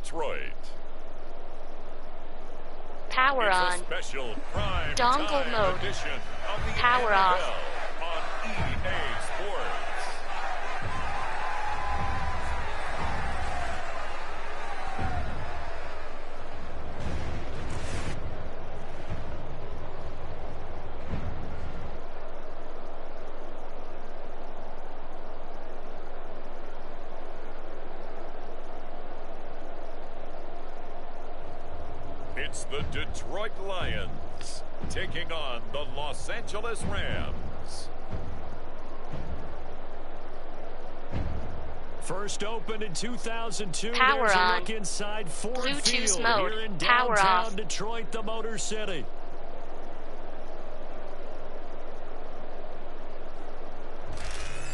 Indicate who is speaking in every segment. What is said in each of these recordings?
Speaker 1: Detroit.
Speaker 2: Power
Speaker 1: It's
Speaker 2: on.
Speaker 1: a special prime
Speaker 2: Dongle
Speaker 1: time
Speaker 2: mode.
Speaker 1: edition of the
Speaker 2: Power
Speaker 1: NFL
Speaker 2: off.
Speaker 1: on EA Sports. It's the Detroit Lions taking on the Los Angeles Rams.
Speaker 3: First opened in 2002.
Speaker 2: Power
Speaker 3: There's a
Speaker 2: on.
Speaker 3: look inside Ford
Speaker 2: Bluetooth
Speaker 3: Field
Speaker 2: mode.
Speaker 3: here in
Speaker 2: Power
Speaker 3: downtown
Speaker 2: off.
Speaker 3: Detroit, the Motor City.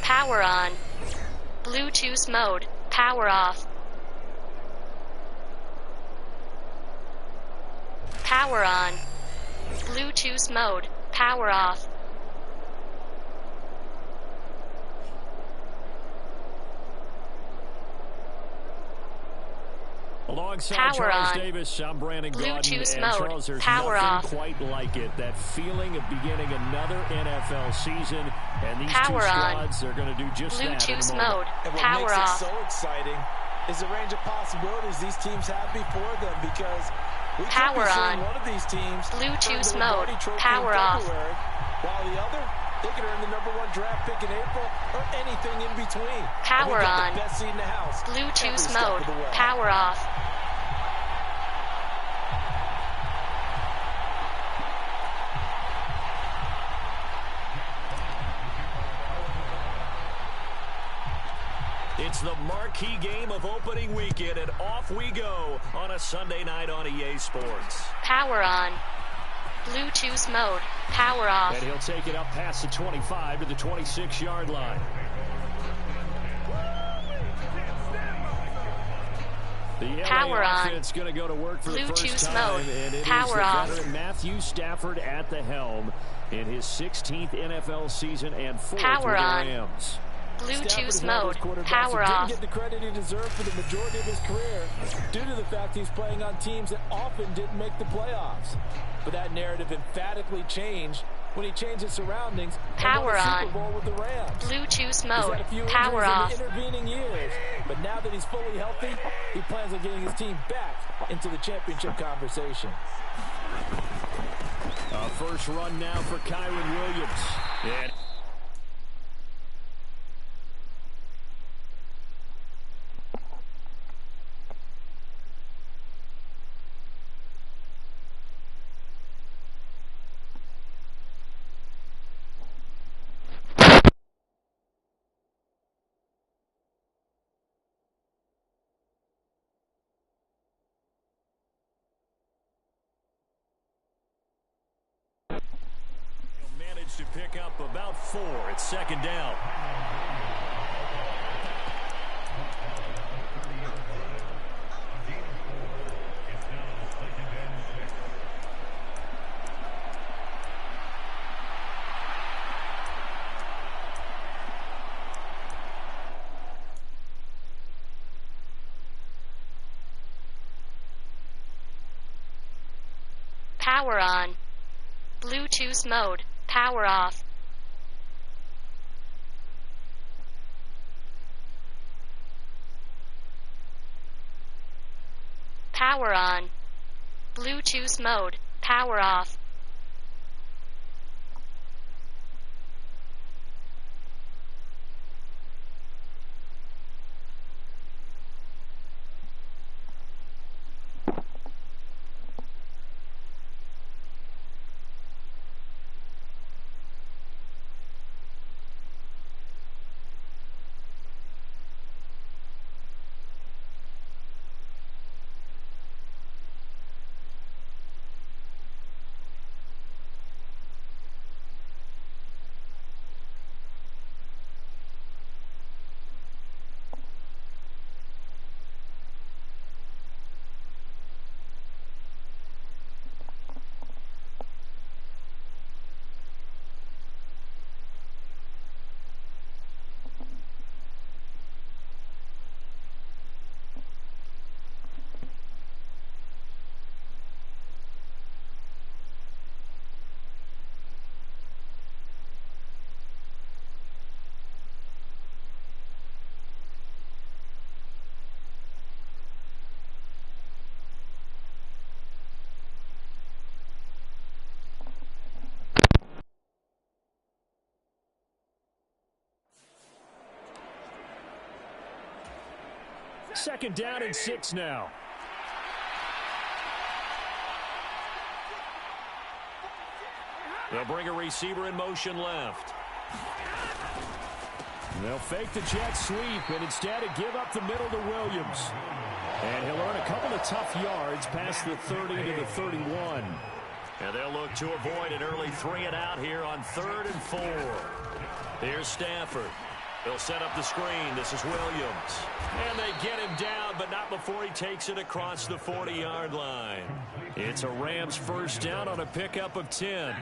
Speaker 2: Power on. Bluetooth mode. Power off. Power on. Bluetooth mode. Power off.
Speaker 3: Alongside
Speaker 2: Power
Speaker 3: Charles
Speaker 2: on.
Speaker 3: Davis, I'm Brandon
Speaker 2: Bluetooth
Speaker 3: Gaudin. And
Speaker 2: mode.
Speaker 3: Charles, there's
Speaker 2: Power
Speaker 3: nothing
Speaker 2: off.
Speaker 3: quite like it. That feeling of beginning another NFL season. And these
Speaker 2: Power
Speaker 3: two
Speaker 2: on.
Speaker 3: squads are going to do just that in a
Speaker 2: Bluetooth
Speaker 3: moment.
Speaker 2: mode.
Speaker 4: And what
Speaker 2: Power
Speaker 4: makes
Speaker 2: off.
Speaker 4: it so exciting is the range of possibilities these teams have before them, because we could
Speaker 2: Power
Speaker 4: be seeing
Speaker 2: on.
Speaker 4: one of these teams
Speaker 2: Bluetooth
Speaker 4: earn the
Speaker 2: mode.
Speaker 4: Lombardi Trophy
Speaker 2: Power
Speaker 4: in
Speaker 2: off.
Speaker 4: February, while the other, they could earn the #1 draft pick in April or anything in between.
Speaker 2: Power
Speaker 4: And we've got
Speaker 2: on.
Speaker 4: the best seat in the house every
Speaker 2: Bluetooth
Speaker 4: step
Speaker 2: mode.
Speaker 4: of the way.
Speaker 2: Power off.
Speaker 3: It's the marquee game of opening weekend, and off we go on a Sunday night on EA Sports.
Speaker 2: Power on. Bluetooth mode. Power off.
Speaker 3: And he'll take it up past the 25 to the 26-yard line. The LA
Speaker 2: Power on.
Speaker 3: offense going to go to work for the
Speaker 2: Bluetooth
Speaker 3: first time,
Speaker 2: mode.
Speaker 3: and it
Speaker 2: Power
Speaker 3: is the
Speaker 2: off.
Speaker 3: veteran Matthew Stafford at the helm in his 16th NFL season and 4th
Speaker 2: Power
Speaker 3: with the
Speaker 2: on.
Speaker 3: Rams.
Speaker 2: Bluetooth mode. Power
Speaker 4: Didn't
Speaker 2: off.
Speaker 4: get the credit he deserved for the majority of his career due to the fact he's playing on teams that often didn't make the playoffs. But that narrative emphatically changed when he changed his surroundings
Speaker 2: Power
Speaker 4: and won a
Speaker 2: on.
Speaker 4: Super Bowl with the Rams.
Speaker 2: Bluetooth
Speaker 4: He's
Speaker 2: mode.
Speaker 4: had a few
Speaker 2: Power
Speaker 4: injuries
Speaker 2: off.
Speaker 4: in the intervening years, but now that he's fully healthy, he plans on getting his team back into the championship conversation.
Speaker 3: First run now for Kyron Williams. And to pick up about 4 at second down.
Speaker 2: Power on. Bluetooth mode. Power off. Power on. Bluetooth mode. Power off.
Speaker 3: 2nd down and 6 now. They'll bring a receiver in motion left. They'll fake the jet sweep and instead give up the middle to Williams. And he'll earn a couple of tough yards past the 30 to the 31. And they'll look to avoid an early 3-and-out here on 3rd and 4. Here's Stafford. They'll set up the screen. This is Williams. And they get him down, but not before he takes it across the 40-yard line. It's a Rams 1st down on a pickup of 10.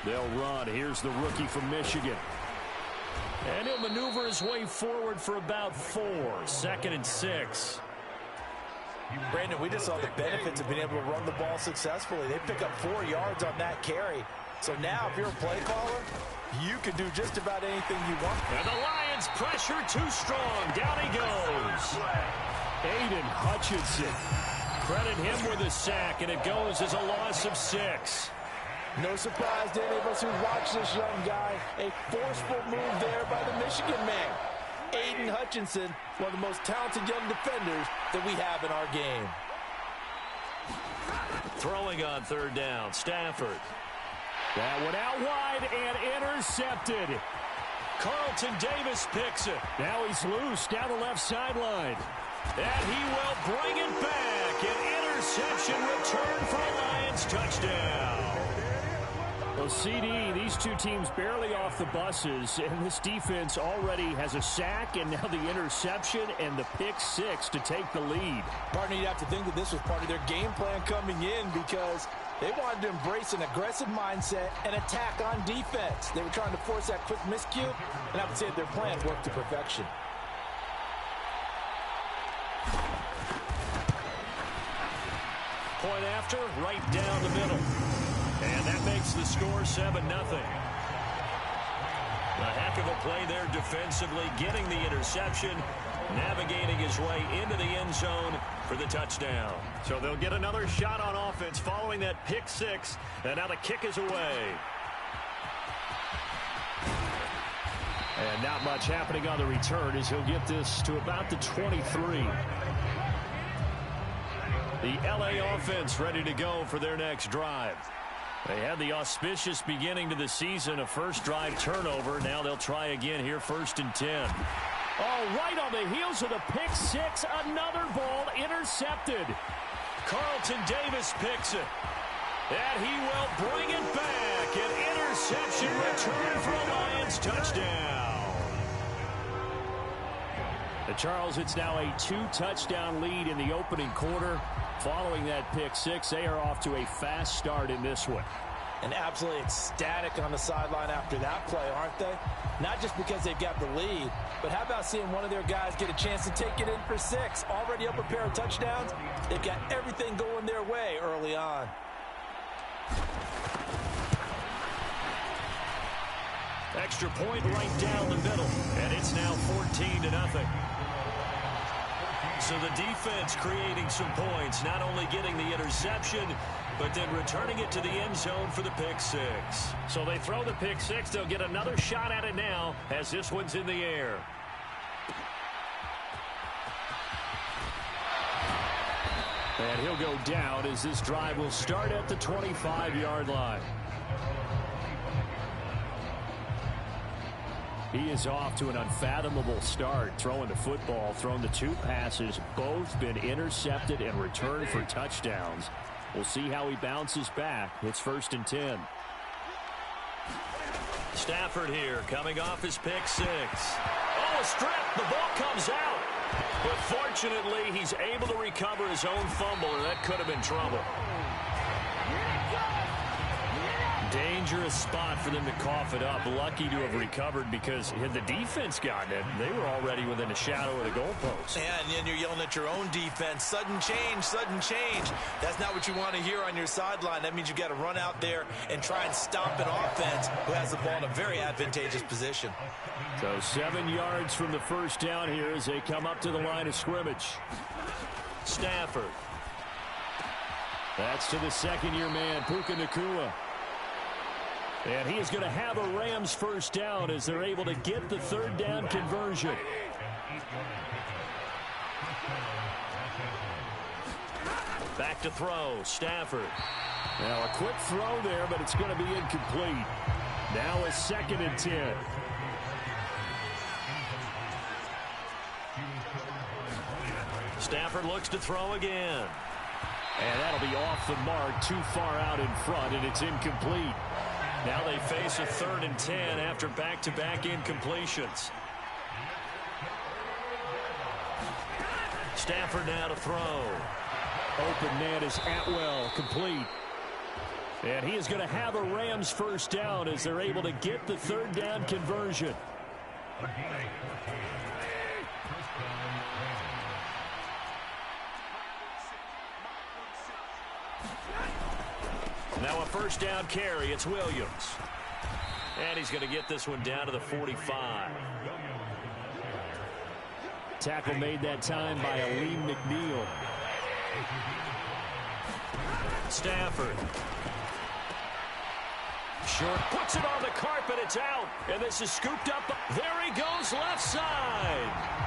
Speaker 3: They'll run. Here's the rookie from Michigan. And he'll maneuver his way forward for about 4. 2nd and 6.
Speaker 4: Brandon, we just saw the benefits of being able to run the ball successfully. They pick up 4 yards on that carry. So now if you're a play caller, you can do just about anything you want.
Speaker 3: And the Lions pressure too strong. Down he goes. Aiden Hutchinson. Credit him with a sack, and it goes as a loss of 6.
Speaker 4: No surprise to any of us who watch this young guy. A forceful move there by the Michigan man. Aiden Hutchinson, one of the most talented young defenders that we have in our game.
Speaker 3: Throwing on 3rd down, Stafford. That one out wide and intercepted. Carlton Davis picks it. Now he's loose down the left sideline. And he will bring it back. An interception return for a Lions touchdown. Well, CD, these two teams barely off the buses, and this defense already has a sack and now the interception and the pick 6 to take the lead.
Speaker 4: Partner, you'd have to think that this was part of their game plan coming in because they wanted to embrace an aggressive mindset and attack on defense. They were trying to force that quick miscue, and I would say their plan worked to perfection.
Speaker 3: Point after, right down the middle. And that makes the score 7-0. A heck of a play there defensively, getting the interception, navigating his way into the end zone for the touchdown. So they'll get another shot on offense following that pick 6, and now the kick is away. And not much happening on the return as he'll get this to about the 23. The LA offense ready to go for their next drive. They had the auspicious beginning to the season, a first drive turnover. Now they'll try again here, 1st and 10. Oh, right on the heels of the pick 6, another ball intercepted. Carlton Davis picks it. And he will bring it back. An interception return for a Lions touchdown. Charles, it's now a 2-touchdown lead in the opening quarter. Following that pick 6, they are off to a fast start in this one.
Speaker 4: And absolutely ecstatic on the sideline after that play, aren't they? Not just because they've got the lead, but how about seeing one of their guys get a chance to take it in for 6? Already up a pair of touchdowns. They've got everything going their way early on.
Speaker 3: Extra point right down the middle, and it's now 14-0. So the defense creating some points, not only getting the interception, but then returning it to the end zone for the pick 6. So they throw the pick 6. They'll get another shot at it now as this one's in the air. And he'll go down as this drive will start at the 25-yard line. He is off to an unfathomable start, throwing the football, thrown the 2 passes, both been intercepted and returned for touchdowns. We'll see how he bounces back. It's 1st and 10. Stafford here, coming off his pick 6. Oh, a strip. The ball comes out. But fortunately, he's able to recover his own fumble, and that could have been trouble. Dangerous spot for them to cough it up. Lucky to have recovered because had the defense gotten it, they were already within a shadow of the goalpost.
Speaker 4: Yeah, and then you're yelling at your own defense. Sudden change, sudden change. That's not what you want to hear on your sideline. That means you got to run out there and try and stop an offense who has the ball in a very advantageous position.
Speaker 3: So 7 yards from the first down here as they come up to the line of scrimmage. Stafford. That's to the second-year man, Puka Nacua. And he is going to have a Rams first down as they're able to get the third down conversion. Back to throw, Stafford. Now a quick throw there, but it's going to be incomplete. Now a 2nd and 10. Stafford looks to throw again. And that'll be off the mark, too far out in front, and it's incomplete. Now they face a 3rd and 10 after back-to-back incompletions. Stafford now to throw. Open man is Atwell, complete. And he is going to have a Rams first down as they're able to get the third down conversion. Now a first down carry. It's Williams. And he's going to get this one down to the 45. Tackle made that time by Aleem McNeil. Stafford. Short puts it on the carpet. It's out. And this is scooped up. There he goes, left side.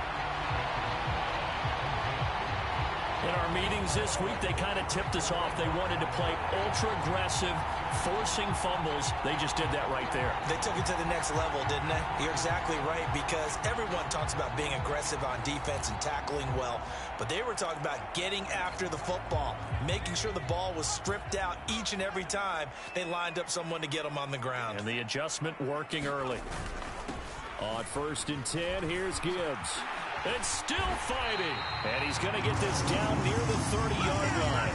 Speaker 3: In our meetings this week, they kind of tipped us off. They wanted to play ultra-aggressive, forcing fumbles. They just did that right there.
Speaker 4: They took it to the next level, didn't they? You're exactly right, because everyone talks about being aggressive on defense and tackling well. But they were talking about getting after the football, making sure the ball was stripped out each and every time they lined up someone to get them on the ground.
Speaker 3: And the adjustment working early. On 1st and 10, here's Gibbs. And still fighting. And he's going to get this down near the 30-yard line.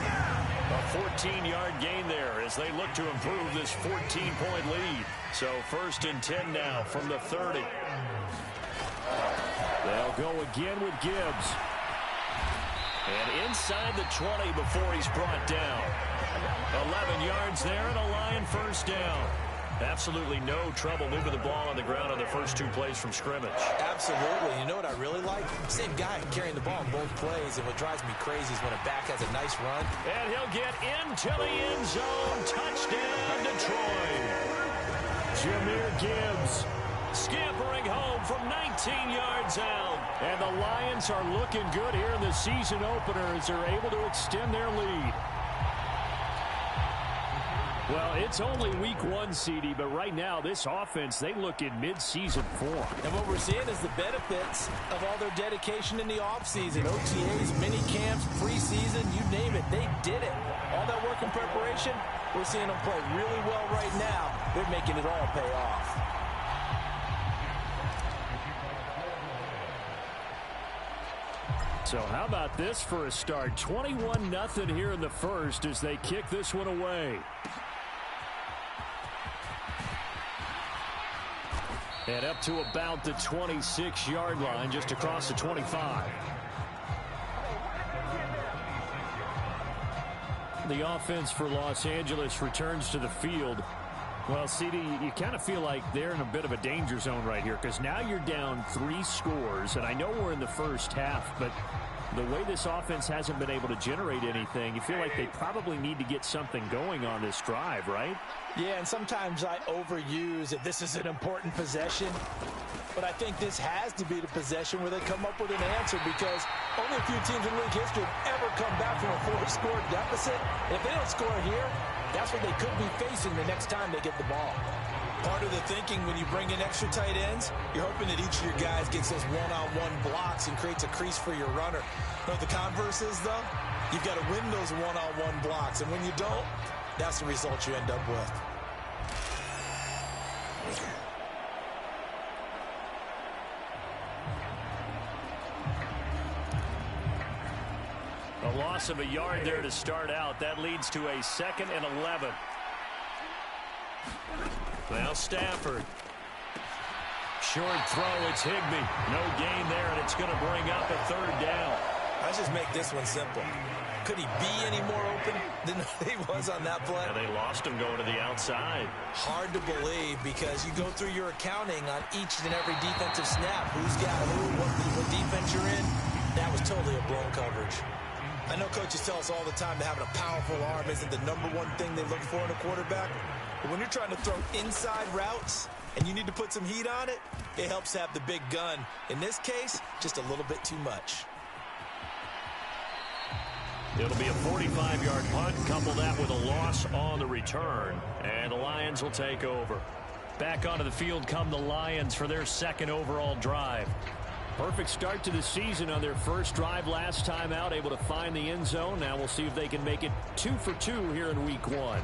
Speaker 3: A 14-yard gain there as they look to improve this 14-point lead. So 1st and 10 now from the 30. They'll go again with Gibbs. And inside the 20 before he's brought down. 11 yards there and a Lion first down. Absolutely no trouble moving the ball on the ground on the first 2 plays from scrimmage.
Speaker 4: Absolutely. You know what I really like? Same guy carrying the ball in both plays, and what drives me crazy is when a back has a nice run.
Speaker 3: And he'll get into the end zone. Touchdown, Detroit. Jahmyr Gibbs scampering home from 19 yards out. And the Lions are looking good here in the season opener as they're able to extend their lead. Well, it's only week 1, CD, but right now this offense, they look in mid-season form.
Speaker 4: And what we're seeing is the benefits of all their dedication in the offseason. OTAs, mini camps, preseason, you name it, they did it. All that work in preparation, we're seeing them play really well right now. They're making it all pay off.
Speaker 3: So how about this for a start? 21-0 here in the first as they kick this one away. And up to about the 26-yard line, just across the 25. The offense for Los Angeles returns to the field. Well, CD, you kind of feel like they're in a bit of a danger zone right here because now you're down 3 scores, and I know we're in the first half, but the way this offense hasn't been able to generate anything, you feel like they probably need to get something going on this drive, right?
Speaker 4: Yeah, and sometimes I overuse that this is an important possession, but I think this has to be the possession where they come up with an answer because only a few teams in league history have ever come back from a 4-score deficit. And if they don't score here, that's what they could be facing the next time they get the ball. Part of the thinking when you bring in extra tight ends, you're hoping that each of your guys gets those one-on-one blocks and creates a crease for your runner. You know what the converse is, though? You've got to win those one-on-one blocks, and when you don't, that's the result you end up with.
Speaker 3: A loss of a yard there to start out. That leads to a 2nd and 11. Now Stafford. Short throw, it's Higbee. No gain there, and it's going to bring up a 3rd down.
Speaker 4: Let's just make this one simple. Could he be any more open than he was on that play?
Speaker 3: Yeah, they lost him going to the outside.
Speaker 4: Hard to believe because you go through your accounting on each and every defensive snap. Who's got who, what defense you're in. That was totally a blown coverage. I know coaches tell us all the time that having a powerful arm isn't the #1 thing they look for in a quarterback. But when you're trying to throw inside routes and you need to put some heat on it, it helps have the big gun. In this case, just a little bit too much.
Speaker 3: It'll be a 45-yard punt. Couple that with a loss on the return. And the Lions will take over. Back onto the field come the Lions for their second overall drive. Perfect start to the season on their first drive last time out. Able to find the end zone. Now we'll see if they can make it 2 for 2 here in week 1.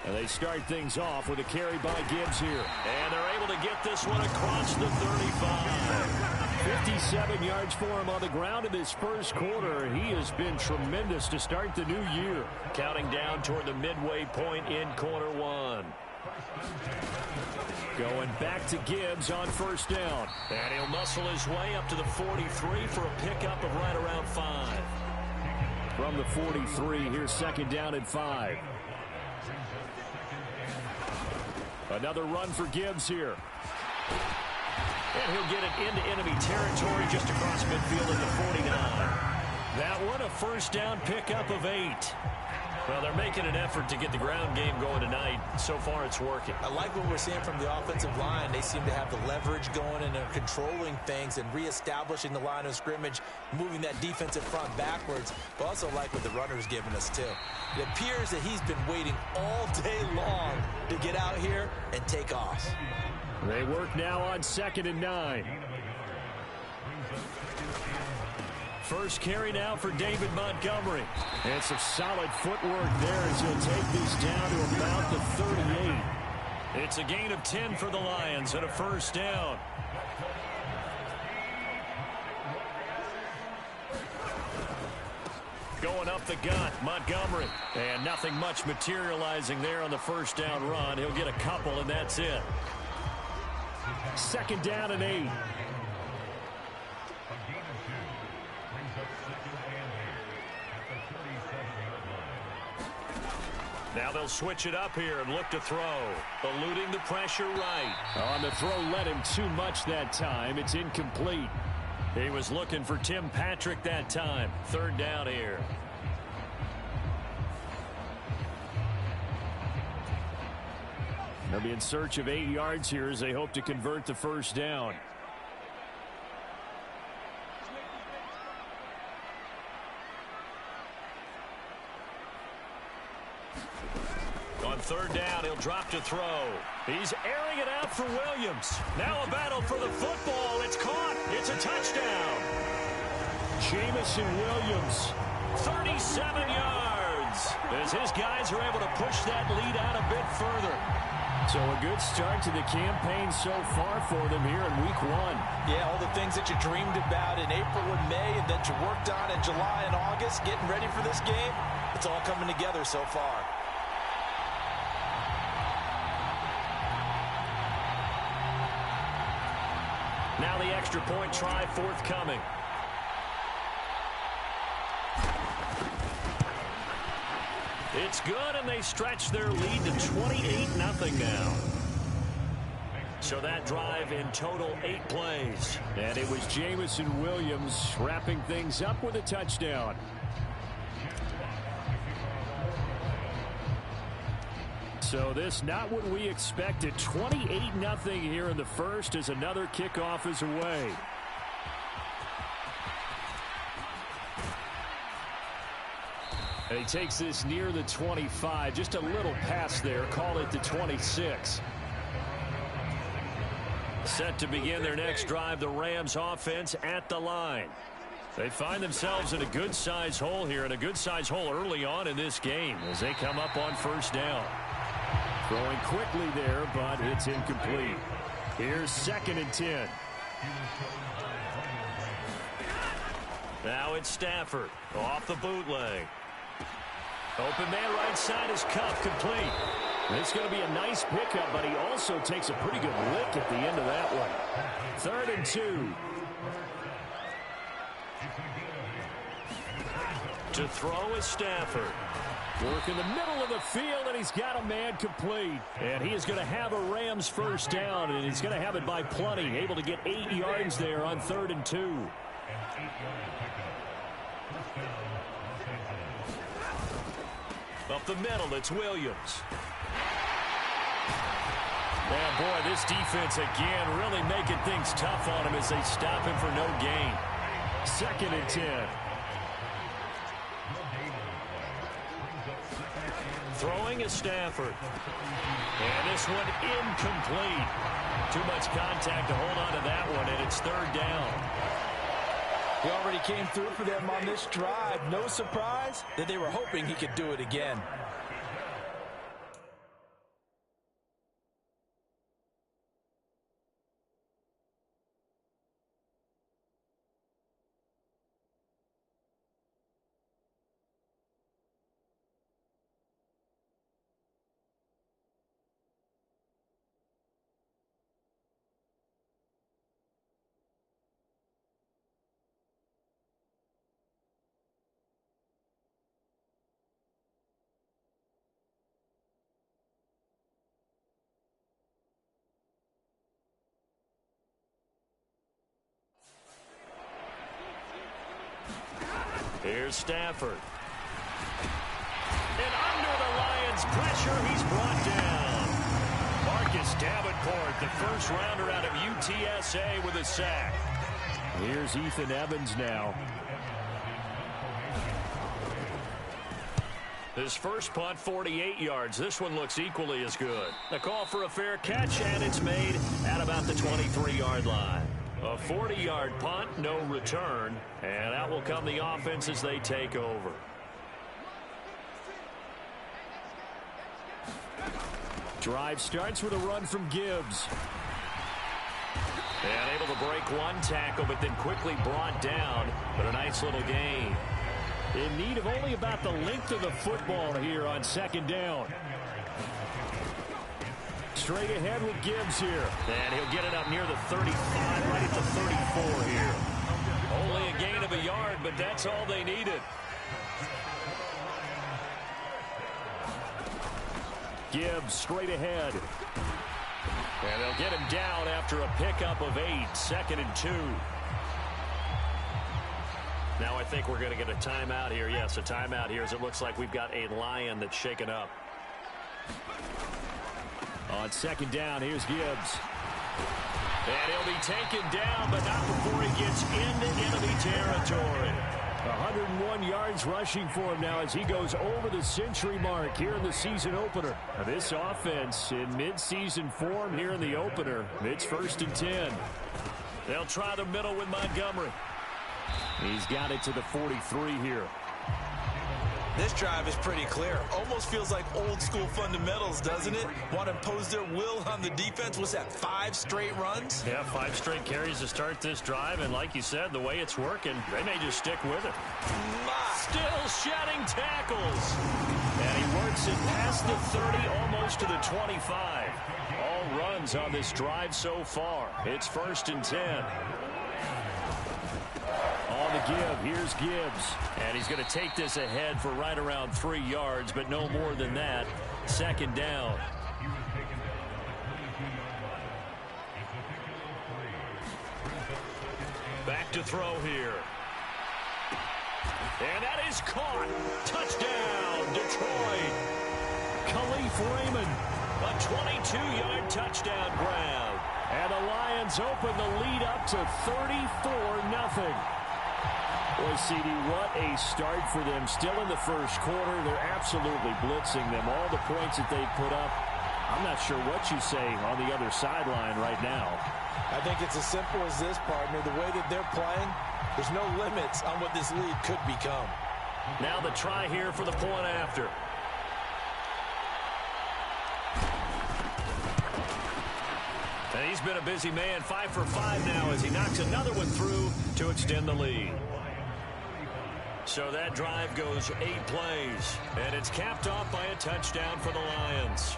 Speaker 3: And they start things off with a carry by Gibbs here. And they're able to get this one across the 35. 57 yards for him on the ground in this first quarter. He has been tremendous to start the new year. Counting down toward the midway point in quarter 1. Going back to Gibbs on first down. And he'll muscle his way up to the 43 for a pickup of right around 5. From the 43, here's second down and 5. Another run for Gibbs here. And he'll get it into enemy territory just across midfield at the 49. That one, a first down pickup of 8. Well, they're making an effort to get the ground game going tonight. So far, it's working.
Speaker 4: I like what we're seeing from the offensive line. They seem to have the leverage going and are controlling things and reestablishing the line of scrimmage, moving that defensive front backwards. But also like what the runner's giving us, too. It appears that he's been waiting all day long to get out here and take off.
Speaker 3: They work now on 2nd and 9. First carry now for David Montgomery. And some solid footwork there as he'll take this down to about the 38. It's a gain of 10 for the Lions and a first down. Going up the gut, Montgomery. And nothing much materializing there on the first down run. He'll get a couple, and that's it. Second down and 8. Now they'll switch it up here and look to throw. Eluding the pressure right. On the throw, led him too much that time. It's incomplete. He was looking for Tim Patrick that time. Third down here. They'll be in search of 8 yards here as they hope to convert the first down. On third down, he'll drop to throw. He's airing it out for Williams. Now a battle for the football. It's caught. It's a touchdown. Jamison Williams, 37 yards. As his guys are able to push that lead out a bit further. So a good start to the campaign so far for them here in week 1.
Speaker 4: Yeah, all the things that you dreamed about in April and May and that you worked on in July and August, getting ready for this game, it's all coming together so far.
Speaker 3: Now the extra point try forthcoming. It's good, and they stretch their lead to 28-0 now. So that drive in total 8 plays. And it was Jamison Williams wrapping things up with a touchdown. So this not what we expected. 28-0 here in the first as another kickoff is away. And he takes this near the 25. Just a little pass there. Call it the 26. Set to begin their next drive, the Rams offense at the line. They find themselves in a good-sized hole here, and a good-sized hole early on in this game as they come up on first down. Throwing quickly there, but it's incomplete. Here's 2nd and 10. Now it's Stafford off the bootleg. Open man right side is Cup, complete. It's going to be a nice pickup, but he also takes a pretty good lick at the end of that one. 3rd and 2. To throw is Stafford. Work in the middle of the field, and he's got a man complete. And he is going to have a Rams first down, and he's going to have it by plenty. Able to get 8 yards there on 3rd and 2. Up the middle, it's Williams. And boy, this defense again really making things tough on him as they stop him for no gain. 2nd and 10. Throwing is Stafford. And this one incomplete. Too much contact to hold on to that one, and it's 3rd down.
Speaker 4: He already came through for them on this drive. No surprise that they were hoping he could do it again.
Speaker 3: Here's Stafford. And under the Lions' pressure, he's brought down. Marcus Davenport, the first rounder out of UTSA, with a sack. Here's Ethan Evans now. His first punt, 48 yards. This one looks equally as good. The call for a fair catch, and it's made at about the 23-yard line. A 40-yard punt, no return, and out will come the offense as they take over. Drive starts with a run from Gibbs. And able to break one tackle, but then quickly brought down, but a nice little gain. In need of only about the length of the football here on 2nd down. Straight ahead with Gibbs here. And he'll get it up near the 35, right at the 34 here. Only a gain of a yard, but that's all they needed. Gibbs straight ahead. And they'll get him down after a pickup of 8, 2nd and 2. Now I think we're going to get a timeout here. Yes, a timeout here as it looks like we've got a Lion that's shaken up. On 2nd down, here's Gibbs. And he'll be taken down, but not before he gets into enemy territory. 101 yards rushing for him now as he goes over the century mark here in the season opener. Now this offense in mid-season form here in the opener. It's 1st and 10. They'll try the middle with Montgomery. He's got it to the 43 here.
Speaker 4: This drive is pretty clear. Almost feels like old school fundamentals, doesn't it? Want to impose their will on the defense. What's that, 5 straight runs?
Speaker 3: Yeah, 5 straight carries to start this drive. And like you said, the way it's working, they may just stick with it. Still shedding tackles. And he works it past the 30, almost to the 25. All runs on this drive so far. It's 1st and 10. On the give, here's Gibbs. And he's going to take this ahead for right around 3 yards, but no more than that. 2nd down. Back to throw here. And that is caught. Touchdown, Detroit. Khalif Raymond, a 22-yard touchdown grab. And the Lions open the lead up to 34-0. Boy, CD, what a start for them. Still in the first quarter, they're absolutely blitzing them. All the points that they put up, I'm not sure what you say on the other sideline right now.
Speaker 4: I think it's as simple as this, partner. The way that they're playing, there's no limits on what this lead could become.
Speaker 3: Now the try here for the point after. And he's been a busy man, 5 for 5 now as he knocks another one through to extend the lead. So that drive goes 8 plays, and it's capped off by a touchdown for the Lions.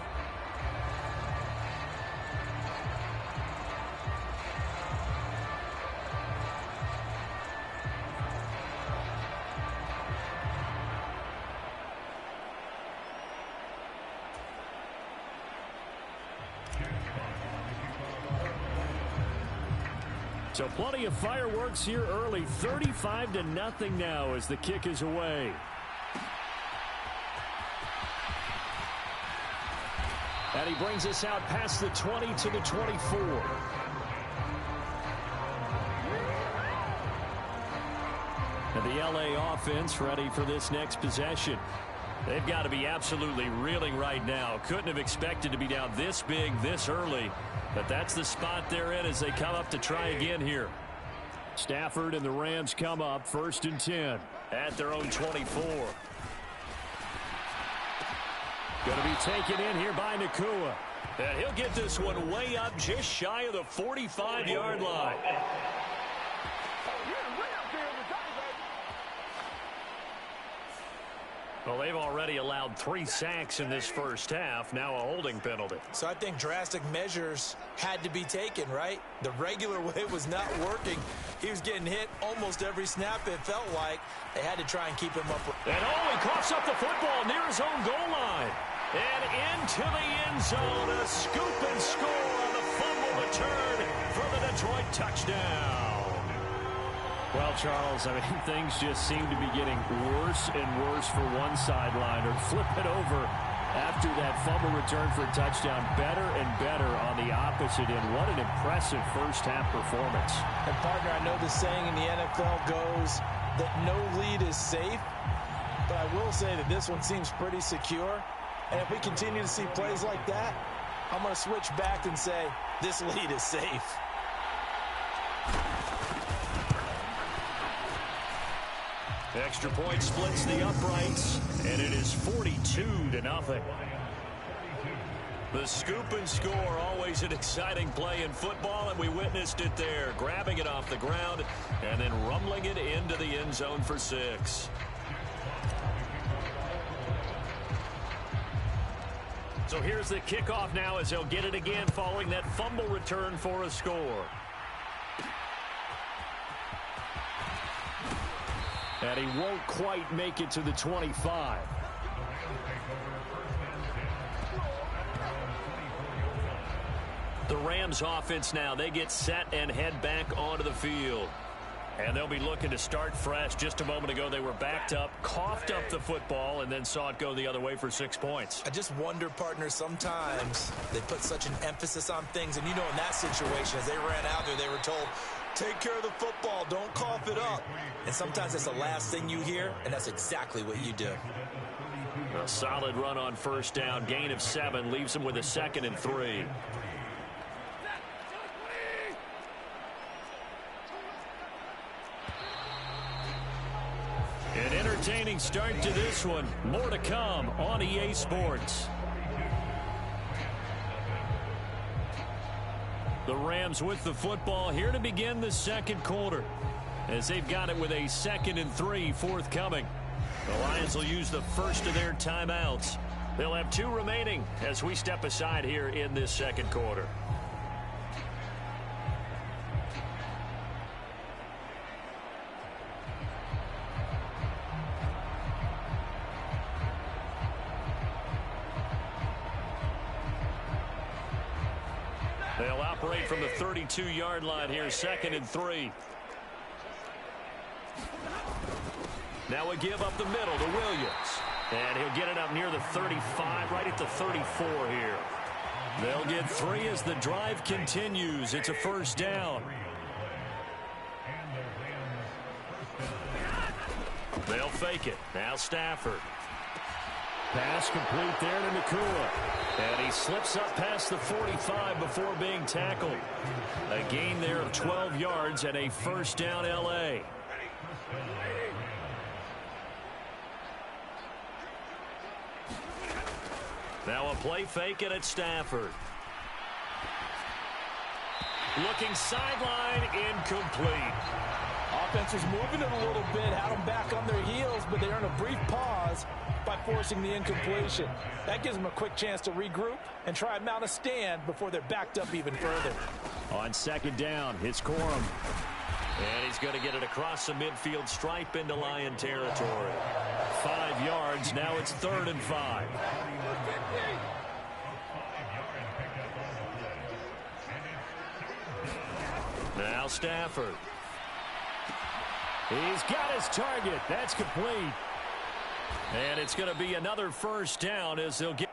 Speaker 3: So plenty of fireworks here early. 35-0 now as the kick is away. And he brings us out past the 20 to the 24. And the LA offense ready for this next possession. They've got to be absolutely reeling right now. Couldn't have expected to be down this big this early. But that's the spot they're in as they come up to try again here. Stafford and the Rams come up 1st and 10 at their own 24. Going to be taken in here by Nakua. And he'll get this one way up just shy of the 45-yard line. Well, they've already allowed 3 sacks in this first half. Now a holding penalty.
Speaker 4: So I think drastic measures had to be taken, right? The regular way was not working. He was getting hit almost every snap, it felt like. They had to try and keep him up.
Speaker 3: And he coughs up the football near his own goal line. And into the end zone, a scoop and score on the fumble return for the Detroit touchdown. Well, Charles, I mean, things just seem to be getting worse and worse for one sideline, or flip it over after that fumble return for a touchdown. Better and better on the opposite end. What an impressive first-half performance.
Speaker 4: And, partner, I know the saying in the NFL goes that no lead is safe, but I will say that this one seems pretty secure. And if we continue to see plays like that, I'm going to switch back and say this lead is safe.
Speaker 3: Extra point splits the uprights, and it is 42-0. The scoop and score, always an exciting play in football, and we witnessed it there, grabbing it off the ground and then rumbling it into the end zone for 6. So here's the kickoff now as they'll get it again following that fumble return for a score. And he won't quite make it to the 25. The Rams offense now, they get set and head back onto the field. And they'll be looking to start fresh. Just a moment ago, they were backed up, coughed up the football, and then saw it go the other way for 6 points.
Speaker 4: I just wonder, partner, sometimes they put such an emphasis on things. And, you know, in that situation, as they ran out there, they were told, take care of the football, don't cough it up. And sometimes that's the last thing you hear, and that's exactly what you do.
Speaker 3: A solid run on first down. Gain of 7 leaves them with a 2nd and 3. An entertaining start to this one. More to come on EA Sports. The Rams with the football here to begin the second quarter, as they've got it with a 2nd and 3 forthcoming. The Lions will use the first of their timeouts. They'll have 2 remaining as we step aside here in this second quarter. They'll operate from the 32-yard line here, 2nd and 3. Now a give up the middle to Williams. And he'll get it up near the 35, right at the 34 here. They'll get 3 as the drive continues. It's a first down. They'll fake it. Now Stafford. Pass complete there to Nakua. And he slips up past the 45 before being tackled. A gain there of 12 yards and a first down LA. Now a play fake and it's Stafford. Looking sideline, incomplete.
Speaker 4: Offense was moving it a little bit, had them back on their heels, but they earned a brief pause by forcing the incompletion. That gives them a quick chance to regroup and try and mount a stand before they're backed up even further.
Speaker 3: On second down, it's Corum. And he's going to get it across the midfield stripe into Lion territory. 5 yards, now it's 3rd and 5. Now Stafford. He's got his target. That's complete. And it's going to be another first down as they'll get.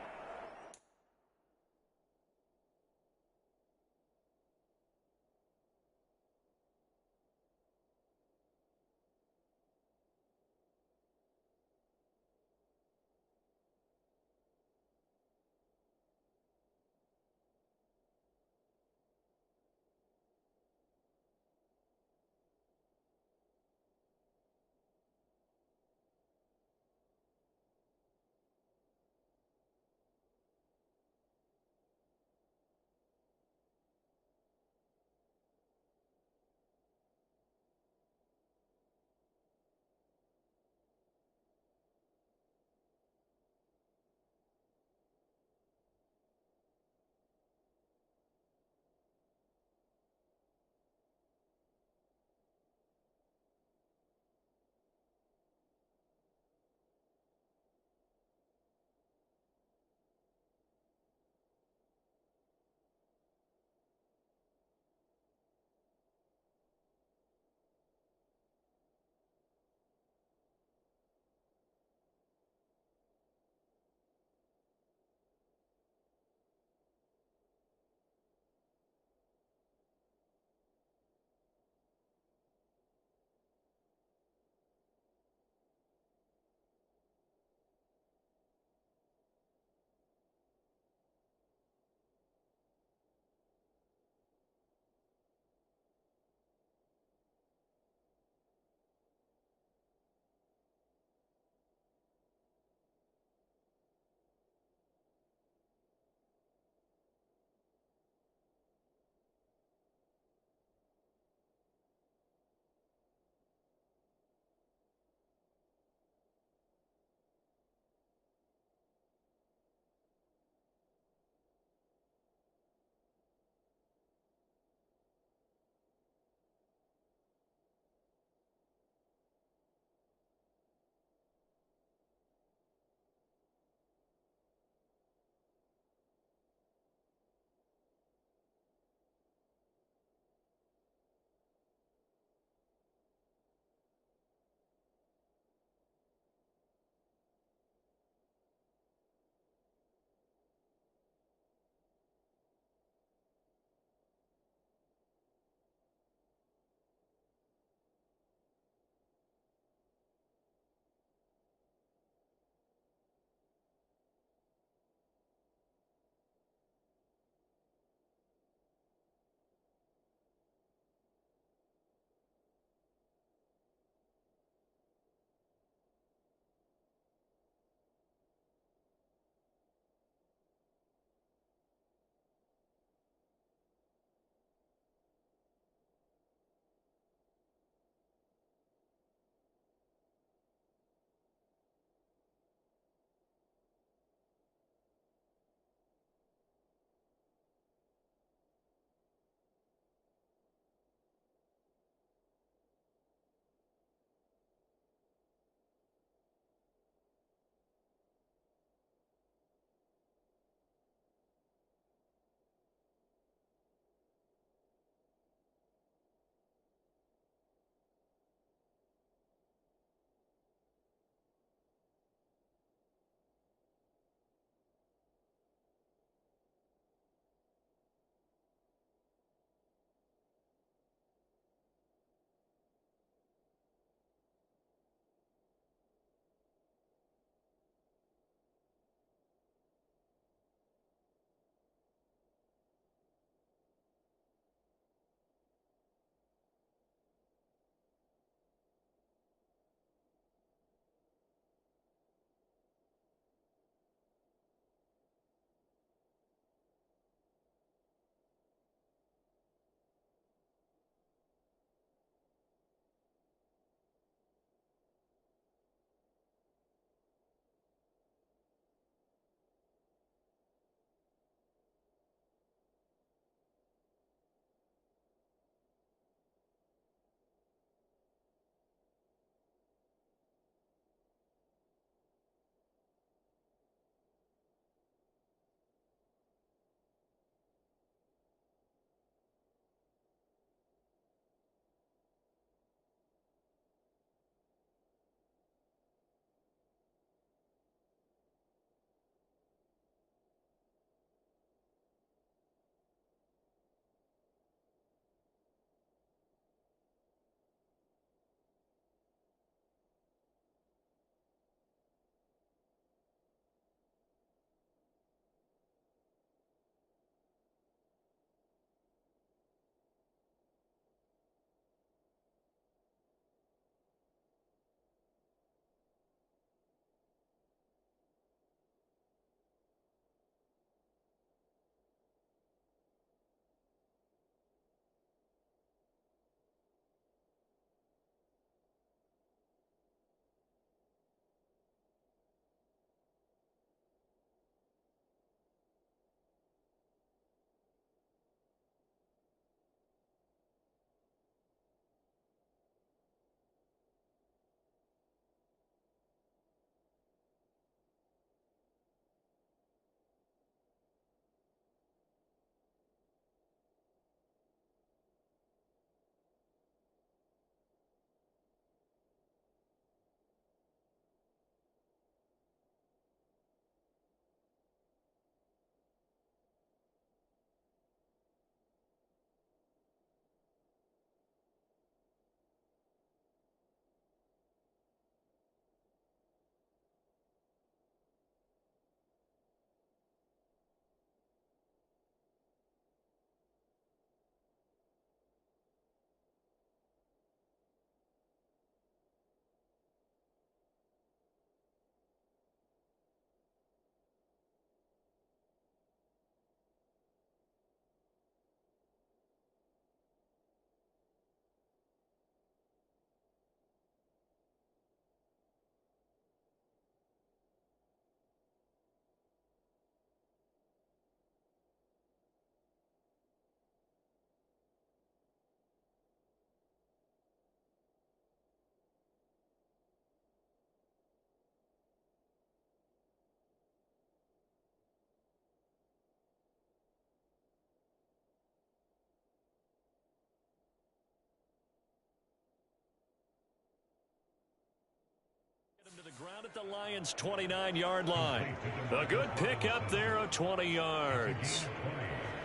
Speaker 3: Down at the Lions' 29-yard line. A good pickup there of 20 yards.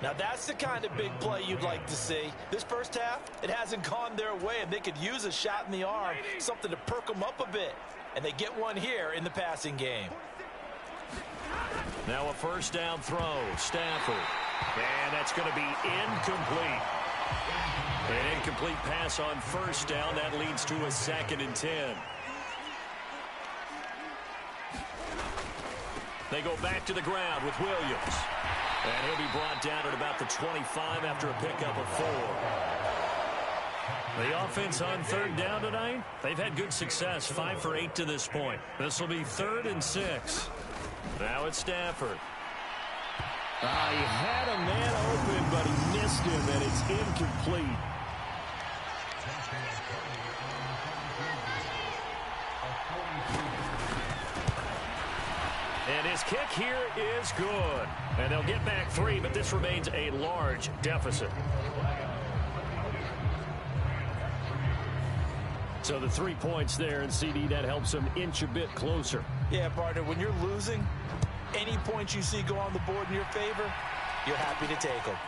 Speaker 4: Now that's the kind of big play you'd like to see. This first half, it hasn't gone their way, and they could use a shot in the arm, something to perk them up a bit. And they get one here in the passing game.
Speaker 3: Now a first down throw. Stafford. And that's going to be incomplete. An incomplete pass on first down. That leads to a 2nd and 10. They go back to the ground with Williams. And he'll be brought down at about the 25 after a pickup of 4. The offense on 3rd down tonight, they've had good success, 5 for 8 to this point. This will be 3rd and 6. Now it's Stafford. He had a man open, but he missed him, and it's incomplete. And his kick here is good. And they'll get back 3, but this remains a large deficit. So the 3 points there, and CD, that helps them inch a bit closer.
Speaker 4: Yeah, partner, when you're losing, any points you see go on the board in your favor, you're happy to take them.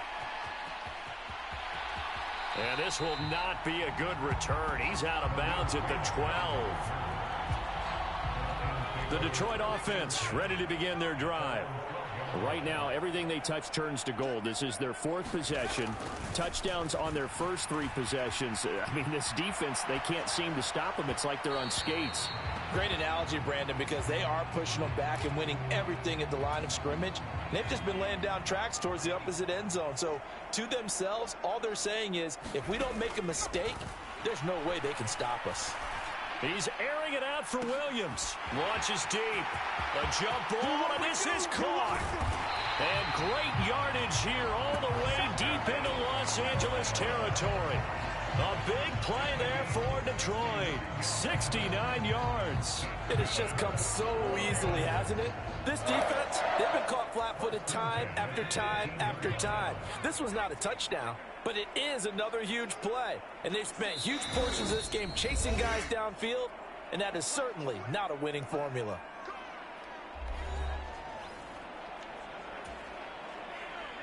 Speaker 3: And this will not be a good return. He's out of bounds at the 12. The Detroit offense ready to begin their drive. Right now, everything they touch turns to gold. This is their 4th possession. Touchdowns on their first 3 possessions. I mean, this defense, they can't seem to stop them. It's like they're on skates.
Speaker 4: Great analogy, Brandon, because they are pushing them back and winning everything at the line of scrimmage. They've just been laying down tracks towards the opposite end zone. So, to themselves, all they're saying is, if we don't make a mistake, there's no way they can stop us.
Speaker 3: He's airing it out for Williams. Launches deep. A jump ball, and this is caught. And great yardage here all the way deep into Los Angeles territory. A big play there for Detroit. 69 yards.
Speaker 4: It has just come so easily, hasn't it? This defense, they've been caught flat-footed time after time after time. This was not a touchdown, but it is another huge play. And they've spent huge portions of this game chasing guys downfield, and that is certainly not a winning formula.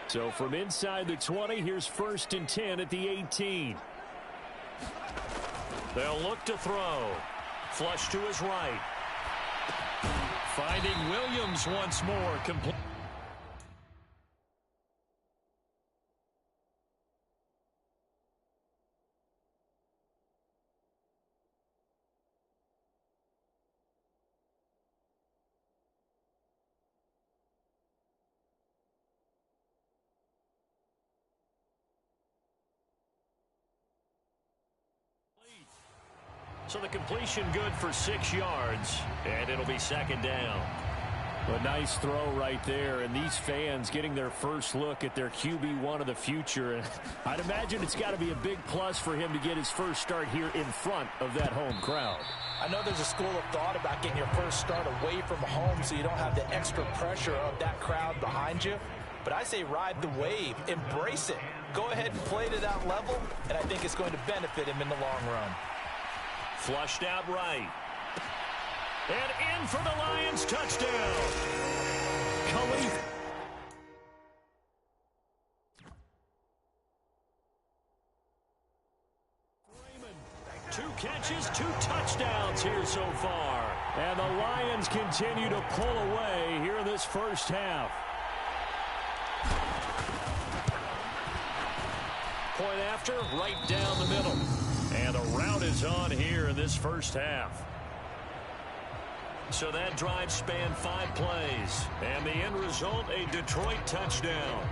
Speaker 3: So from inside the 20, here's 1st and 10 at the 18. They'll look to throw. Flush to his right. Finding Williams once more. Complete. So the completion good for 6 yards, and it'll be 2nd down. A nice throw right there, and these fans getting their first look at their QB1 of the future. And I'd imagine it's got to be a big plus for him to get his first start here in front of that home crowd.
Speaker 4: I know there's a school of thought about getting your first start away from home so you don't have the extra pressure of that crowd behind you. But I say ride the wave, embrace it. Go ahead and play to that level, and I think it's going to benefit him in the long run.
Speaker 3: Flushed out right. And in for the Lions touchdown. Khalif. Raymond. 2 catches, 2 touchdowns here so far. And the Lions continue to pull away here in this first half. Point after, right down the middle. And the route is on here in this first half. So that drive spanned 5 plays. And the end result, a Detroit touchdown.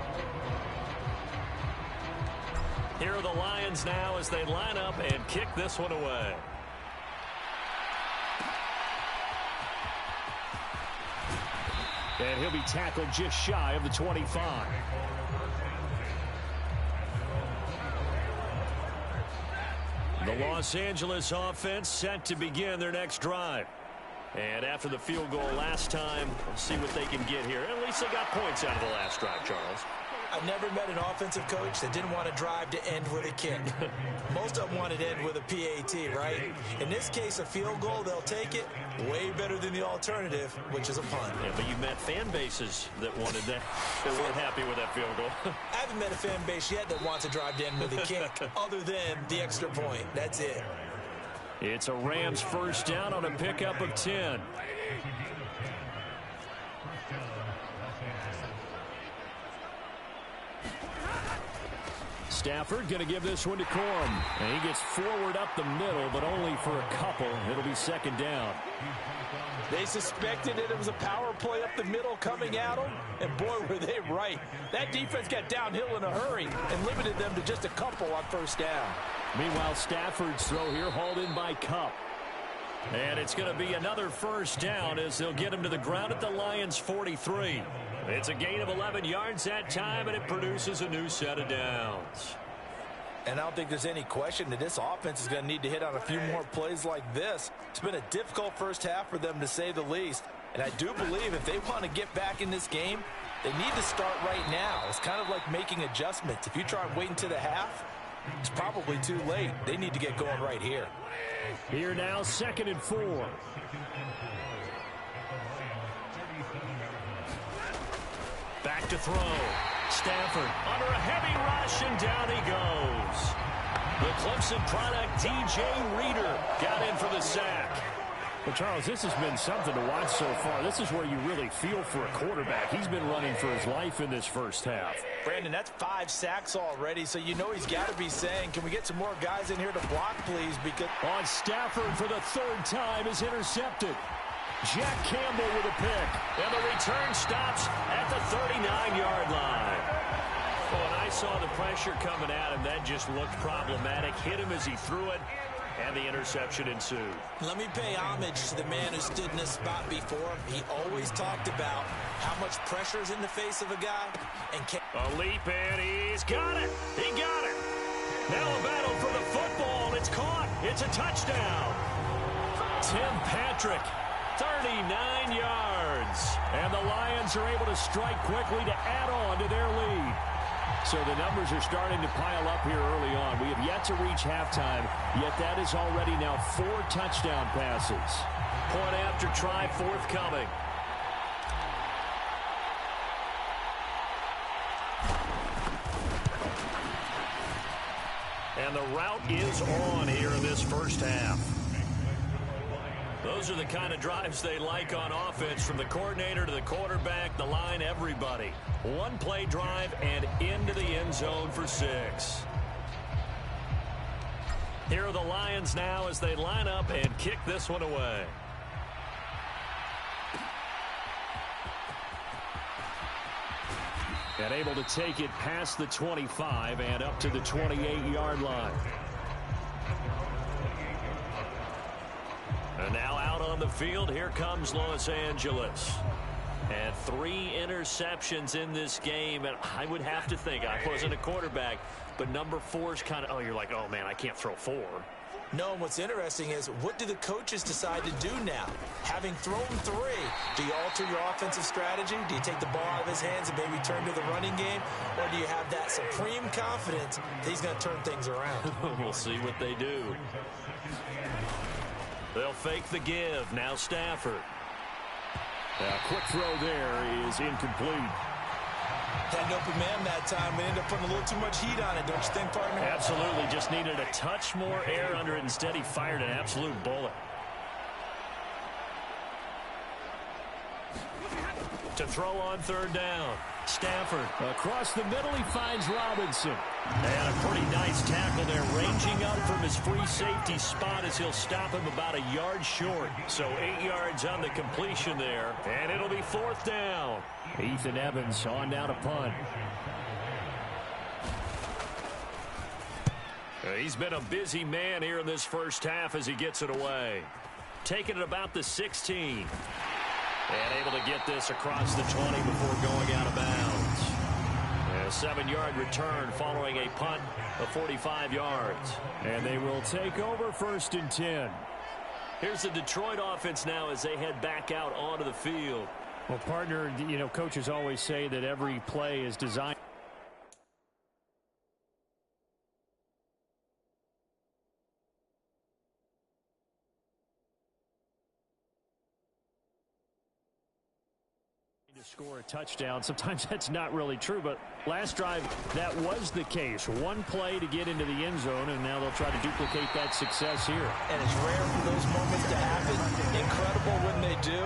Speaker 3: Here are the Lions now as they line up and kick this one away. And he'll be tackled just shy of the 25. The Los Angeles offense set to begin their next drive. And after the field goal last time, we'll see what they can get here. At least they got points out of the last drive, Charles.
Speaker 4: I've never met an offensive coach that didn't want to drive to end with a kick. Most of them wanted to end with a PAT, right? In this case, a field goal, they'll take it. Way better than the alternative, which is a punt.
Speaker 3: Yeah, but you met fan bases that wanted that, that weren't happy with that field goal.
Speaker 4: I haven't met a fan base yet that wants to drive to end with a kick, other than the extra point. That's it.
Speaker 3: It's a Rams first down on a pickup of 10. Stafford going to give this one to Corum. And he gets forward up the middle, but only for a couple. It'll be second down.
Speaker 4: They suspected it was a power play up the middle coming at them, and boy, were they right. That defense got downhill in a hurry and limited them to just a couple on first down.
Speaker 3: Meanwhile, Stafford's throw here hauled in by Kupp. And it's going to be another first down as they'll get him to the ground at the Lions' 43. It's a gain of 11 yards that time, and it produces a new set of downs.
Speaker 4: And I don't think there's any question that this offense is going to need to hit on a few more plays like this. It's been a difficult first half for them, to say the least. And I do believe if they want to get back in this game, they need to start right now. It's kind of like making adjustments. If you try and wait until the half, it's probably too late. They need to get going right here.
Speaker 3: Here now, 2nd and 4. Back to throw. Stafford under a heavy rush, and down he goes. The Clemson product, DJ Reader, got in for the sack. Well, Charles, this has been something to watch so far. This is where you really feel for a quarterback. He's been running for his life in this first half.
Speaker 4: Brandon, that's 5 sacks already, so you know he's got to be saying, can we get some more guys in here to block, please? Because
Speaker 3: on Stafford for the 3rd time is intercepted. Jack Campbell with a pick. And the return stops at the 39-yard line. Well, when I saw the pressure coming at him, that just looked problematic. Hit him as he threw it, and the interception ensued. Let me pay homage to the man who stood in this spot before. He always talked about how much pressure is in the face of a guy. And a leap, and he's got it. He got it. Now a battle for the football. It's caught. It's a touchdown. Tim Patrick. 39 yards. And the Lions are able to strike quickly to add on to their lead. So the numbers are starting to pile up here early on. We have yet to reach halftime, yet that is already now 4 touchdown passes. Point after try forthcoming. And the route is on here in this first half. Those are the kind of drives they like on offense, from the coordinator to the quarterback, the line, everybody. 1-play drive and into the end zone for 6. Here are the Lions now as they line up and kick this one away. And able to take it past the 25 and up to the 28-yard line. And now out on the field, here comes Los Angeles. And 3 interceptions in this game. And I would have to think, I wasn't a quarterback, but number 4 is kind of, oh, you're like, oh, man, I can't throw 4.
Speaker 4: No, and what's interesting is, what do the coaches decide to do now? Having thrown 3, do you alter your offensive strategy? Do you take the ball out of his hands and maybe turn to the running game? Or do you have that supreme confidence that he's going to turn things around?
Speaker 3: We'll see what they do. They'll fake the give. Now Stafford. A quick throw there is incomplete.
Speaker 4: Had an open man that time, but ended up putting a little too much heat on it, don't you think, partner?
Speaker 3: Absolutely. Just needed a touch more air under it. Instead, he fired an absolute bullet. To throw on 3rd down. Stafford across the middle. He finds Robinson. And a pretty nice tackle there, ranging up from his free safety spot as he'll stop him about a yard short. So 8 yards on the completion there, and it'll be 4th down. Ethan Evans on down to punt. He's been a busy man here in this first half as he gets it away. Taking it about the 16. And able to get this across the 20 before going out of bounds. A 7-yard return following a punt of 45 yards. And they will take over 1st and 10. Here's the Detroit offense now as they head back out onto the field. Well, partner, you know, coaches always say that every play is designed. to score a touchdown. Sometimes that's not really true, but last drive, that was the case. One play to get into the end zone, and now they'll try to duplicate that success here.
Speaker 4: And it's rare for those moments to happen. Incredible when they do.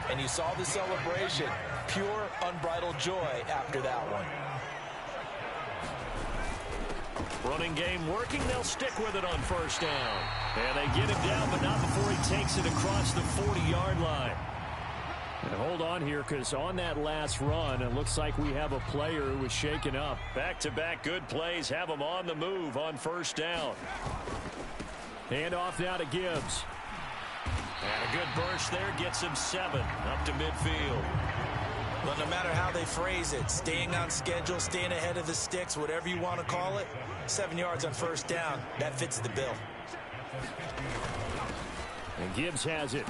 Speaker 4: And you saw the celebration. Pure, unbridled joy after that one.
Speaker 3: Running game working. They'll stick with it on first down. And they get him down, but not before he takes it across the 40-yard line. And hold on here, because on that last run, it looks like we have a player who was shaken up. Back-to-back good plays have him on the move on first down. Hand off now to Gibbs. And a good burst there gets him 7 up to midfield.
Speaker 4: But no matter how they phrase it, staying on schedule, staying ahead of the sticks, whatever you want to call it, 7 yards on first down, that fits the bill.
Speaker 3: And Gibbs has it.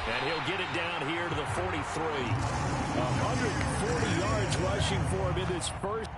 Speaker 3: And he'll get it down here to the 43. 140 yards rushing for him in this first.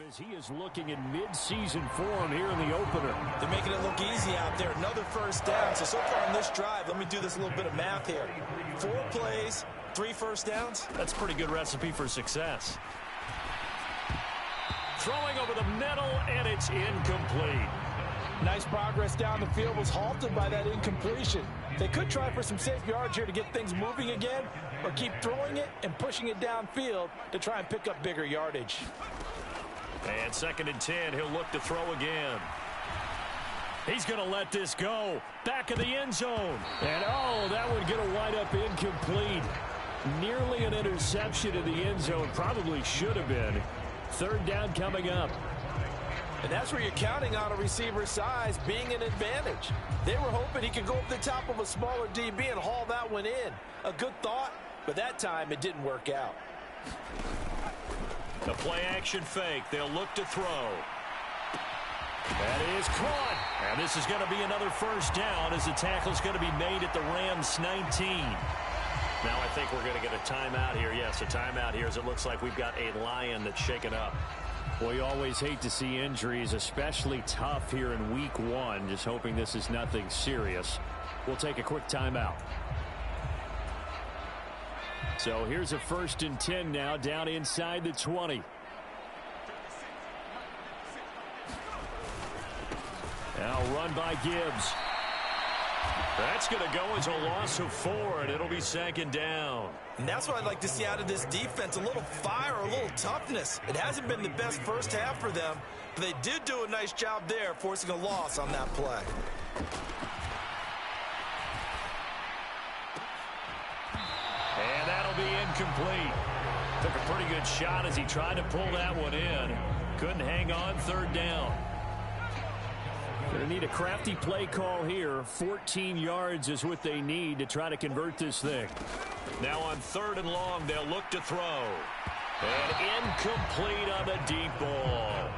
Speaker 3: as he is looking in mid-season form here in the opener.
Speaker 4: They're making it look easy out there. Another first down. So far on this drive, let me do this a little bit of math here. 4 plays, 3 first downs.
Speaker 3: That's a pretty good recipe for success. Throwing over the middle, and it's incomplete.
Speaker 4: Nice progress down the field, was halted by that incompletion. They could try for some safe yards here to get things moving again, or keep throwing it and pushing it downfield to try and pick up bigger yardage.
Speaker 3: And 2nd and 10, he'll look to throw again. He's going to let this go. Back of the end zone. And, oh, that one going to wind up incomplete. Nearly an interception in the end zone. Probably should have been. 3rd down coming up.
Speaker 4: And that's where you're counting on a receiver's size being an advantage. They were hoping he could go over the top of a smaller DB and haul that one in. A good thought, but that time it didn't work out.
Speaker 3: The play-action fake. They'll look to throw. That is caught. And this is going to be another first down as the tackle is going to be made at the Rams' 19. Now I think we're going to get a timeout here. Yes, a timeout here as it looks like we've got a Lion that's shaken up. Well, you always hate to see injuries, especially tough here in week 1. Just hoping this is nothing serious. We'll take a quick timeout. So here's a 1st and 10 now, down inside the 20. Now run by Gibbs. That's going to go as a loss of 4, and it'll be 2nd down.
Speaker 4: And that's what I'd like to see out of this defense, a little fire, a little toughness. It hasn't been the best first half for them, but they did do a nice job there, forcing a loss on that play.
Speaker 3: And that'll be incomplete. Took a pretty good shot as he tried to pull that one in. Couldn't hang on. 3rd down. Going to need a crafty play call here. 14 yards is what they need to try to convert this thing. Now on 3rd and long, they'll look to throw. And incomplete on the deep ball.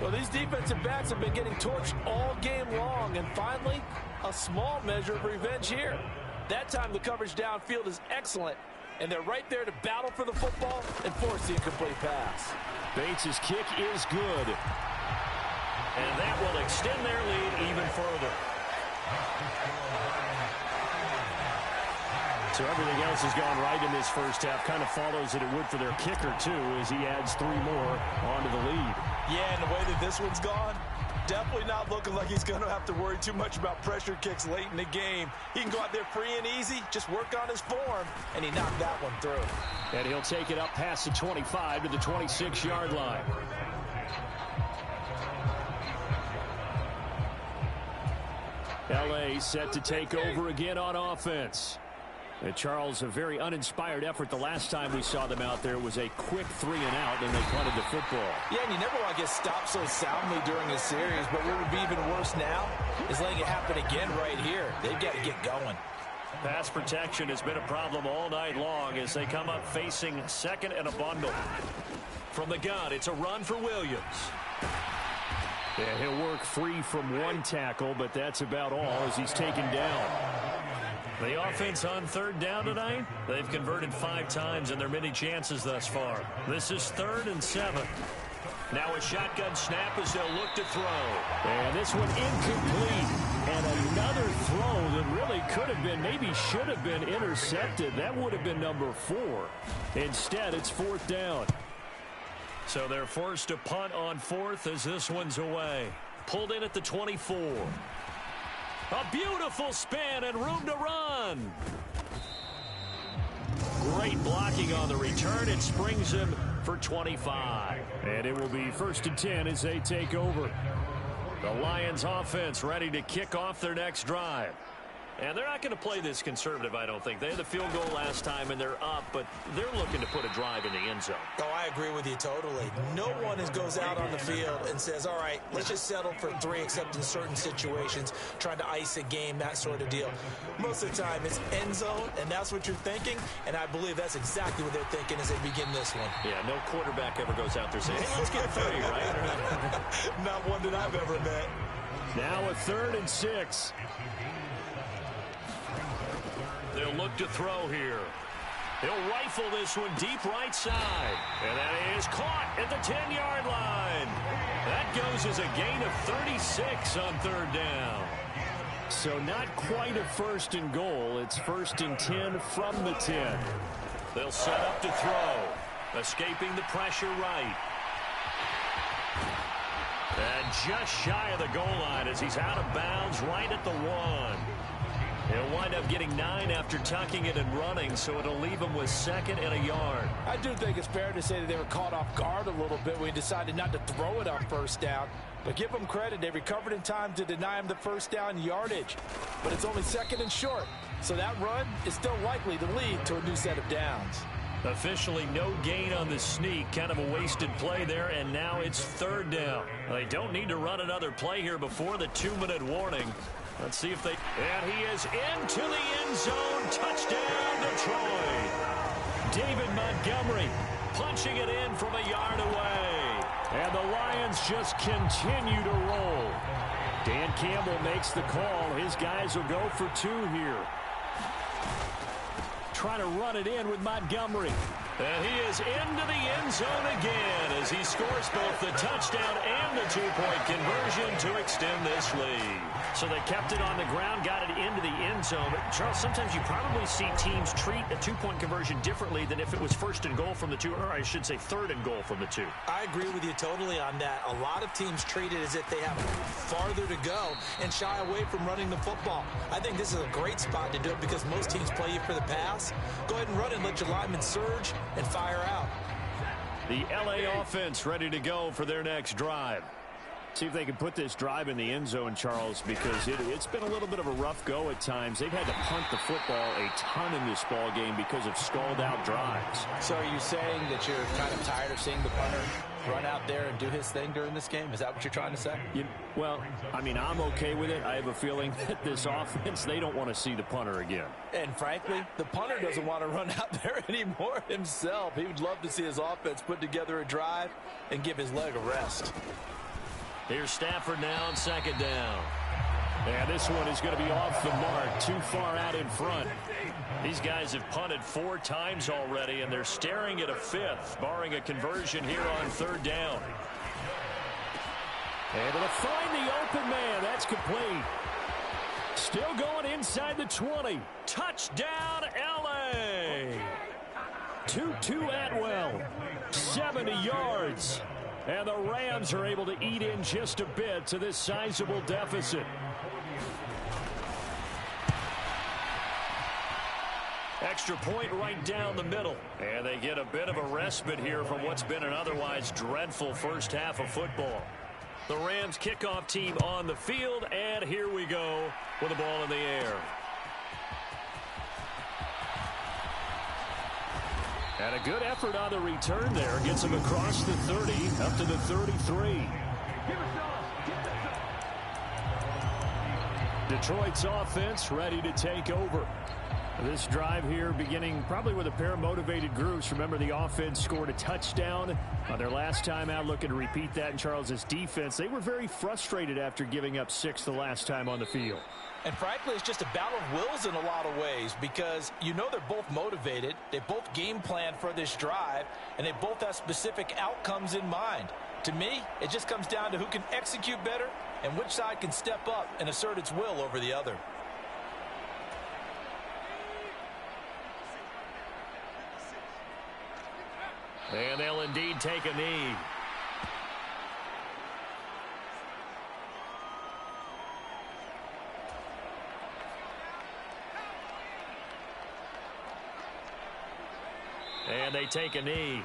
Speaker 4: Well, these defensive backs have been getting torched all game long, and finally, a small measure of revenge here. That time the coverage downfield is excellent, and they're right there to battle for the football and force the incomplete pass.
Speaker 3: Bates' kick is good. And that will extend their lead even further. So everything else has gone right in this first half. Kind of follows that it would for their kicker, too, as he adds 3 more onto the lead.
Speaker 4: Yeah, and the way that this one's gone, definitely not looking like he's going to have to worry too much about pressure kicks late in the game. He can go out there free and easy, just work on his form, and he knocked that one through.
Speaker 3: And he'll take it up past the 25 to the 26-yard line. L.A. set to take over again on offense. Charles, a very uninspired effort the last time we saw them out there. Was a quick 3 and out, and they punted the football.
Speaker 4: Yeah, and you never want to get stopped so soundly during a series, but what would be even worse now is letting it happen again right here. They've got to get going.
Speaker 3: Pass protection has been a problem all night long as they come up facing 2nd and a bundle. From the gun, it's a run for Williams. Yeah, he'll work free from 1 tackle, but that's about all as he's taken down. The offense on 3rd down tonight, they've converted 5 times in their many chances thus far. This is 3rd and 7. Now a shotgun snap as they'll look to throw. And this one incomplete. And another throw that really could have been, maybe should have been intercepted. That would have been number 4. Instead, it's 4th down. So they're forced to punt on 4th as this one's away. Pulled in at the 24. A beautiful spin and room to run. Great blocking on the return. It springs him for 25. And it will be 1st and 10 as they take over. The Lions offense ready to kick off their next drive. And they're not going to play this conservative, I don't think. They had the field goal last time, and they're up, but they're looking to put a drive in the end zone.
Speaker 4: Oh, I agree with you totally. No one goes out on the field and says, all right, let's just settle for 3, except in certain situations, trying to ice a game, that sort of deal. Most of the time, it's end zone, and that's what you're thinking, and I believe that's exactly what they're thinking as they begin this one.
Speaker 3: Yeah, no quarterback ever goes out there saying, hey, let's get 30, right?
Speaker 4: Not one that I've ever met.
Speaker 3: Now a 3rd and 6. They'll look to throw here. He'll rifle this one deep right side. And that is caught at the 10-yard line. That goes as a gain of 36 on third down. So not quite a first and goal. It's first and 10 from the 10. They'll set up to throw. Escaping the pressure right. And just shy of the goal line as he's out of bounds right at the 1. He'll wind up getting 9 after tucking it and running, so it'll leave him with 2nd and a yard.
Speaker 4: I do think it's fair to say that they were caught off guard a little bit when he decided not to throw it on first down. But give them credit. They recovered in time to deny him the first down yardage. But it's only 2nd and short. So that run is still likely to lead to a new set of downs.
Speaker 3: Officially no gain on the sneak. Kind of a wasted play there, and now it's 3rd down. They don't need to run another play here before the 2-minute warning. Let's see if they... And he is into the end zone. Touchdown, Detroit. David Montgomery punching it in from a yard away. And the Lions just continue to roll. Dan Campbell makes the call. His guys will go for 2 here. Trying to run it in with Montgomery. And he is into the end zone again as he scores both the touchdown and the 2-point conversion to extend this lead. So they kept it on the ground, got it into the end zone. But Charles, sometimes you probably see teams treat a 2-point conversion differently than if it was 1st and goal from the 2, or I should say 3rd and goal from the 2.
Speaker 4: I agree with you totally on that. A lot of teams treat it as if they have farther to go and shy away from running the football. I think this is a great spot to do it because most teams play you for the pass. Go ahead and run it and let your linemen surge and fire out.
Speaker 3: The LA offense ready to go for their next drive. See if they can put this drive in the end zone, Charles, because it's been a little bit of a rough go at times. They've had to punt the football a ton in this ball game because of stalled-out drives.
Speaker 4: So are you saying that you're kind of tired of seeing the punter run out there and do his thing during this game? Is that what you're trying to say?
Speaker 3: Well, I mean, I'm okay with it. I have a feeling that this offense, they don't want to see the punter again.
Speaker 4: And frankly, the punter doesn't want to run out there anymore himself. He would love to see his offense put together a drive and give his leg a rest.
Speaker 3: Here's Stafford now on 2nd down. And this one is going to be off the mark, too far out in front. These guys have punted 4 times already, and they're staring at a 5th, barring a conversion here on 3rd down. Able to find the open man. That's complete. Still going inside the 20. Touchdown, L.A. Tutu Atwell, 70 yards. And the Rams are able to eat in just a bit to this sizable deficit. Extra point right down the middle. And they get a bit of a respite here from what's been an otherwise dreadful first half of football. The Rams kickoff team on the field, and here we go with the ball in the air. And a good effort on the return there. Gets him across the 30, up to the 33. Detroit's offense ready to take over. This drive here beginning probably with a pair of motivated groups. Remember, the offense scored a touchdown on their last time out. Looking to repeat that in Charles's defense. They were very frustrated after giving up 6 the last time on the field.
Speaker 4: And frankly, it's just a battle of wills in a lot of ways because you know they're both motivated. They both game planned for this drive, and they both have specific outcomes in mind. To me, it just comes down to who can execute better and which side can step up and assert its will over the other.
Speaker 3: And they'll indeed take a knee. And they take a knee.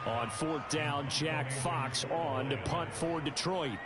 Speaker 3: On 4th down, Jack Fox on to punt for Detroit.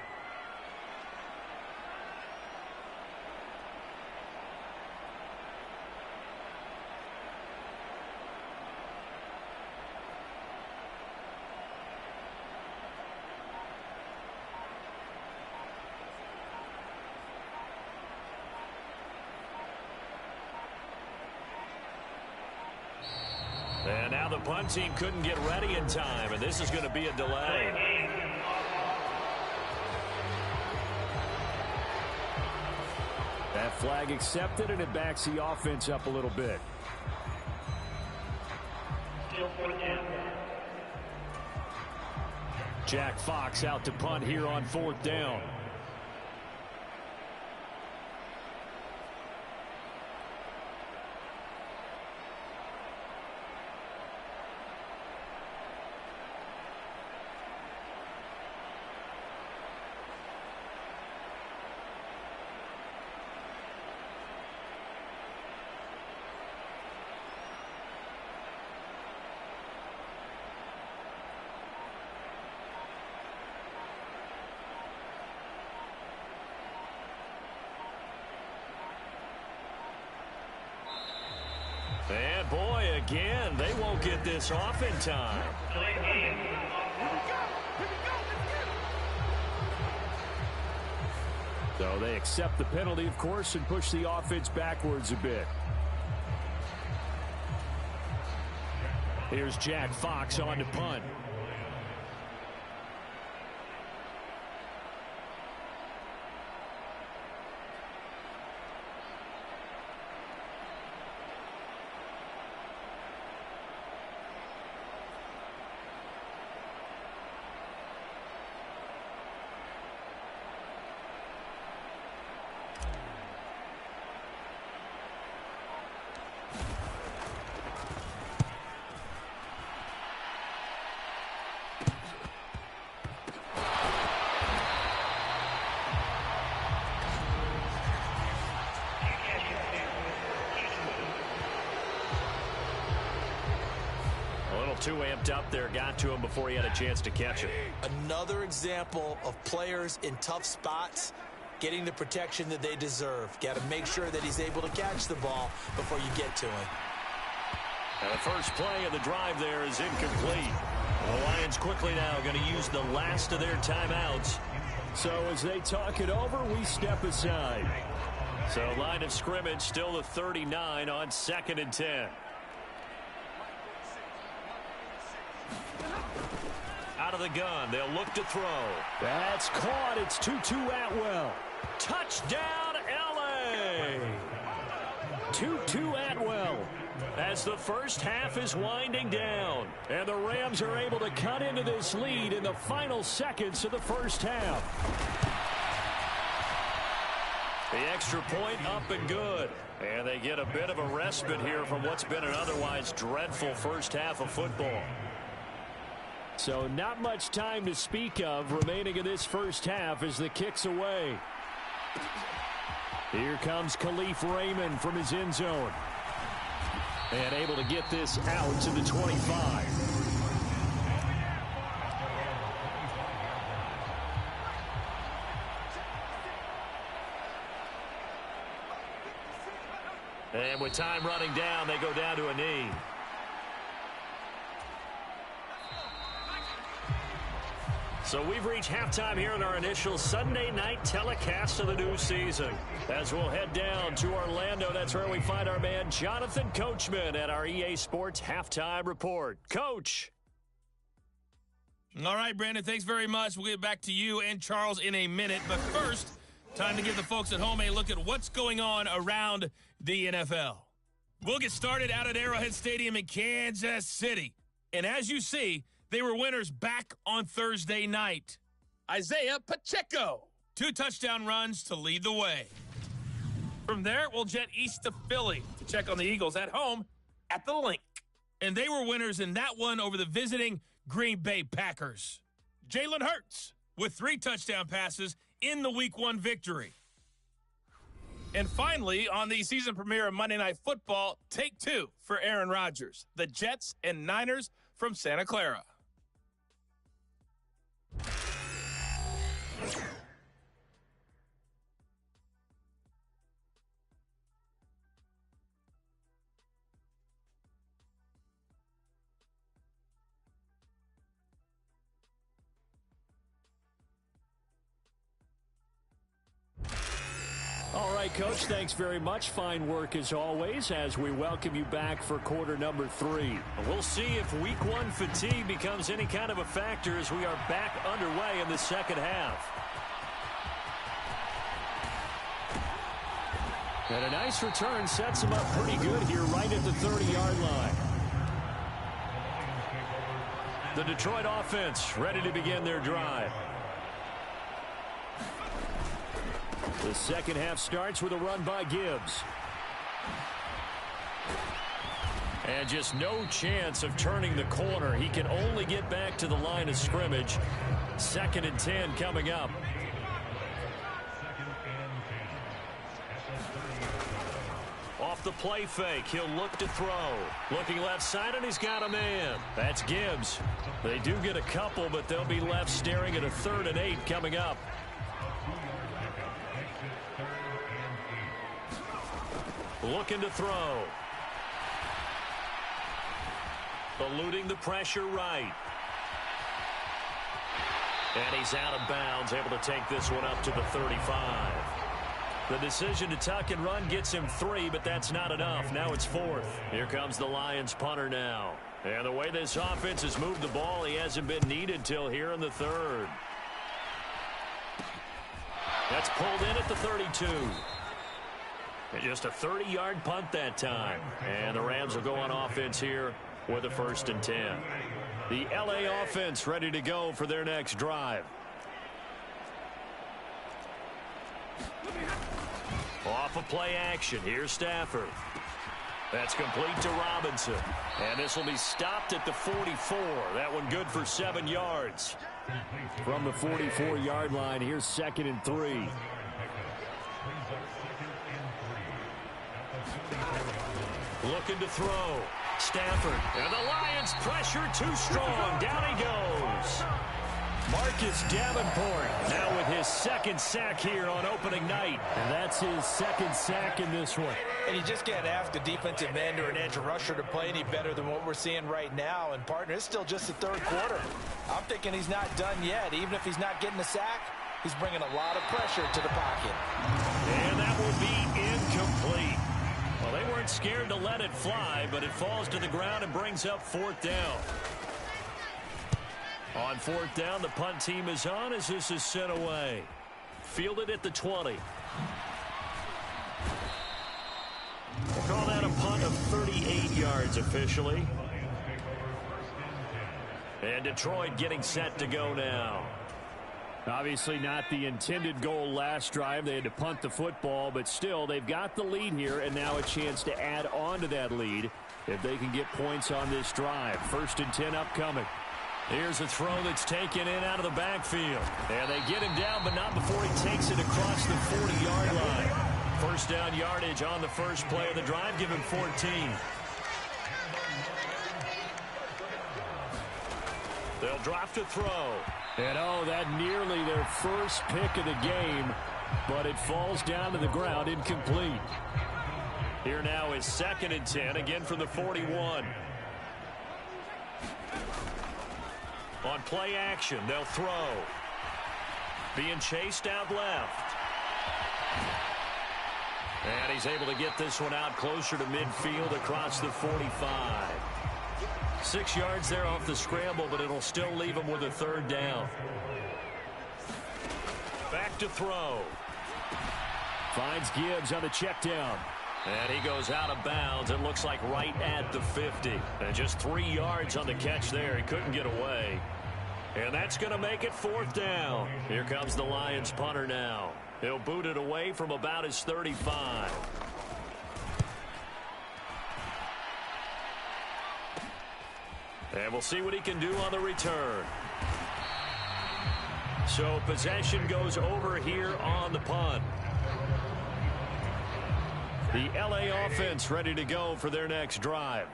Speaker 3: And now the punt team couldn't get ready in time, and this is going to be a delay. That flag accepted, and it backs the offense up a little bit. Jack Fox out to punt here on 4th down. And boy, again, they won't get this off in time. So they accept the penalty, of course, and push the offense backwards a bit. Here's Jack Fox on to punt. Too amped up there, got to him before he had a chance to catch it.
Speaker 4: Another example of players in tough spots getting the protection that they deserve. Got to make sure that he's able to catch the ball before you get to him.
Speaker 3: And the first play of the drive there is incomplete. The Lions quickly now going to use the last of their timeouts. So as they talk it over, we step aside. So line of scrimmage still the 39 on 2nd and 10. Out of the gun, they'll look to throw. That's caught. It's 2-2 Atwell. Touchdown, L.A. 2-2 Atwell as the first half is winding down. And the Rams are able to cut into this lead in the final seconds of the first half. The extra point up and good. And they get a bit of a respite here from what's been an otherwise dreadful first half of football. So not much time to speak of remaining in this first half as the kick's away. Here comes Khalif Raymond from his end zone. And able to get this out to the 25. And with time running down, they go down to a knee. So we've reached halftime here in our initial Sunday night telecast of the new season. As we'll head down to Orlando, that's where we find our man Jonathan Coachman at our EA Sports Halftime Report. Coach.
Speaker 5: All right, Brandon, thanks very much. We'll get back to you and Charles in a minute. But first, time to give the folks at home a look at what's going on around the NFL. We'll get started out at Arrowhead Stadium in Kansas City. And as you see, they were winners back on Thursday night. Isaiah Pacheco, 2 touchdown runs to lead the way. From there, we'll jet east to Philly to check on the Eagles at home at the Link. And they were winners in that one over the visiting Green Bay Packers. Jalen Hurts with 3 touchdown passes in the Week 1 victory. And finally, on the season premiere of Monday Night Football, take 2 for Aaron Rodgers, the Jets and Niners from Santa Clara.
Speaker 3: All right, Coach, thanks very much. Fine work as always as we welcome you back for quarter number 3. We'll see if Week 1 fatigue becomes any kind of a factor as we are back underway in the second half. And a nice return sets him up pretty good here right at the 30-yard line. The Detroit offense ready to begin their drive. The second half starts with a run by Gibbs. And just no chance of turning the corner. He can only get back to the line of scrimmage. 2nd and 10 coming up. Off the play fake, he'll look to throw. Looking left side, and he's got a man. That's Gibbs. They do get a couple, but they'll be left staring at a 3rd and 8 coming up. Looking to throw. Eluding the pressure right. And he's out of bounds, able to take this one up to the 35. The decision to tuck and run gets him 3, but that's not enough. Now it's 4th. Here comes the Lions punter now. And the way this offense has moved the ball, he hasn't been needed till here in the 3rd. That's pulled in at the 32. And just a 30-yard punt that time. And the Rams will go on offense here with a 1st and 10. The LA offense ready to go for their next drive. Off of play action. Here's Stafford. That's complete to Robinson. And this will be stopped at the 44. That one good for 7 yards. From the 44-yard line, here's 2nd and 3. Looking to throw. Stafford. And the Lions pressure too strong. Down he goes. Marcus Davenport now with his 2nd sack here on opening night. And that's his 2nd sack in this one.
Speaker 4: And you just can't ask a defensive end or an edge rusher to play any better than what we're seeing right now. And, partner, it's still just the 3rd quarter. I'm thinking he's not done yet. Even if he's not getting a sack, he's bringing a lot of pressure to the pocket.
Speaker 3: And that will be incomplete. Well, they weren't scared to let it fly, but it falls to the ground and brings up 4th down. On 4th down, the punt team is on as this is sent away. Fielded at the 20. We'll call that a punt of 38 yards officially. And Detroit getting set to go now. Obviously not the intended goal last drive. They had to punt the football, but still they've got the lead here and now a chance to add on to that lead if they can get points on this drive. 1st and 10 upcoming. Here's a throw that's taken in out of the backfield. And they get him down, but not before he takes it across the 40-yard line. 1st down yardage on the first play of the drive. Give him 14. They'll drop to throw. And, oh, that nearly their first pick of the game, but it falls down to the ground incomplete. Here now is 2nd and 10, again from the 41. On play action, they'll throw. Being chased out left. And he's able to get this one out closer to midfield across the 45. 6 yards there off the scramble, but it'll still leave him with a 3rd down. Back to throw. Finds Gibbs on the check down. And he goes out of bounds. It looks like right at the 50. And just 3 yards on the catch there. He couldn't get away. And that's going to make it 4th down. Here comes the Lions punter now. He'll boot it away from about his 35. And we'll see what he can do on the return. So possession goes over here on the punt. The LA offense ready to go for their next drive.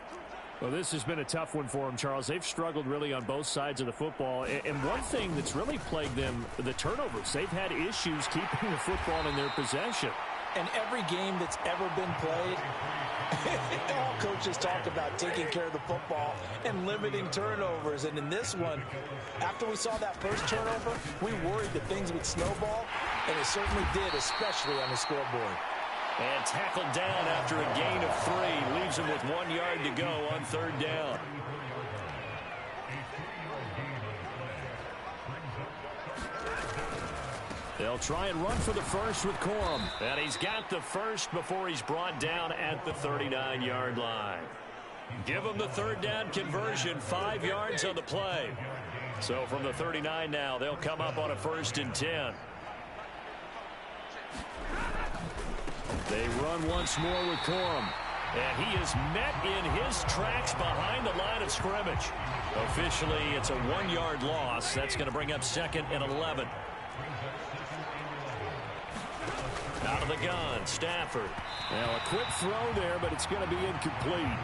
Speaker 3: Well, this has been a tough one for them, Charles. They've struggled really on both sides of the football. And one thing that's really plagued them, the turnovers. They've had issues keeping the football in their possession.
Speaker 4: And every game that's ever been played, all coaches talk about taking care of the football and limiting turnovers. And in this one, after we saw that first turnover, we worried that things would snowball, and it certainly did, especially on the scoreboard.
Speaker 3: And tackled down after a gain of 3. Leaves him with 1 yard to go on 3rd down. They'll try and run for the first with Corum. And he's got the first before he's brought down at the 39-yard line. Give him the third down conversion, 5 yards on the play. So from the 39 now, they'll come up on a 1st and 10. They run once more with Corum. And he is met in his tracks behind the line of scrimmage. Officially, it's a 1-yard loss. That's going to bring up 2nd and 11. Out of the gun, Stafford. Now a quick throw there, but it's going to be incomplete.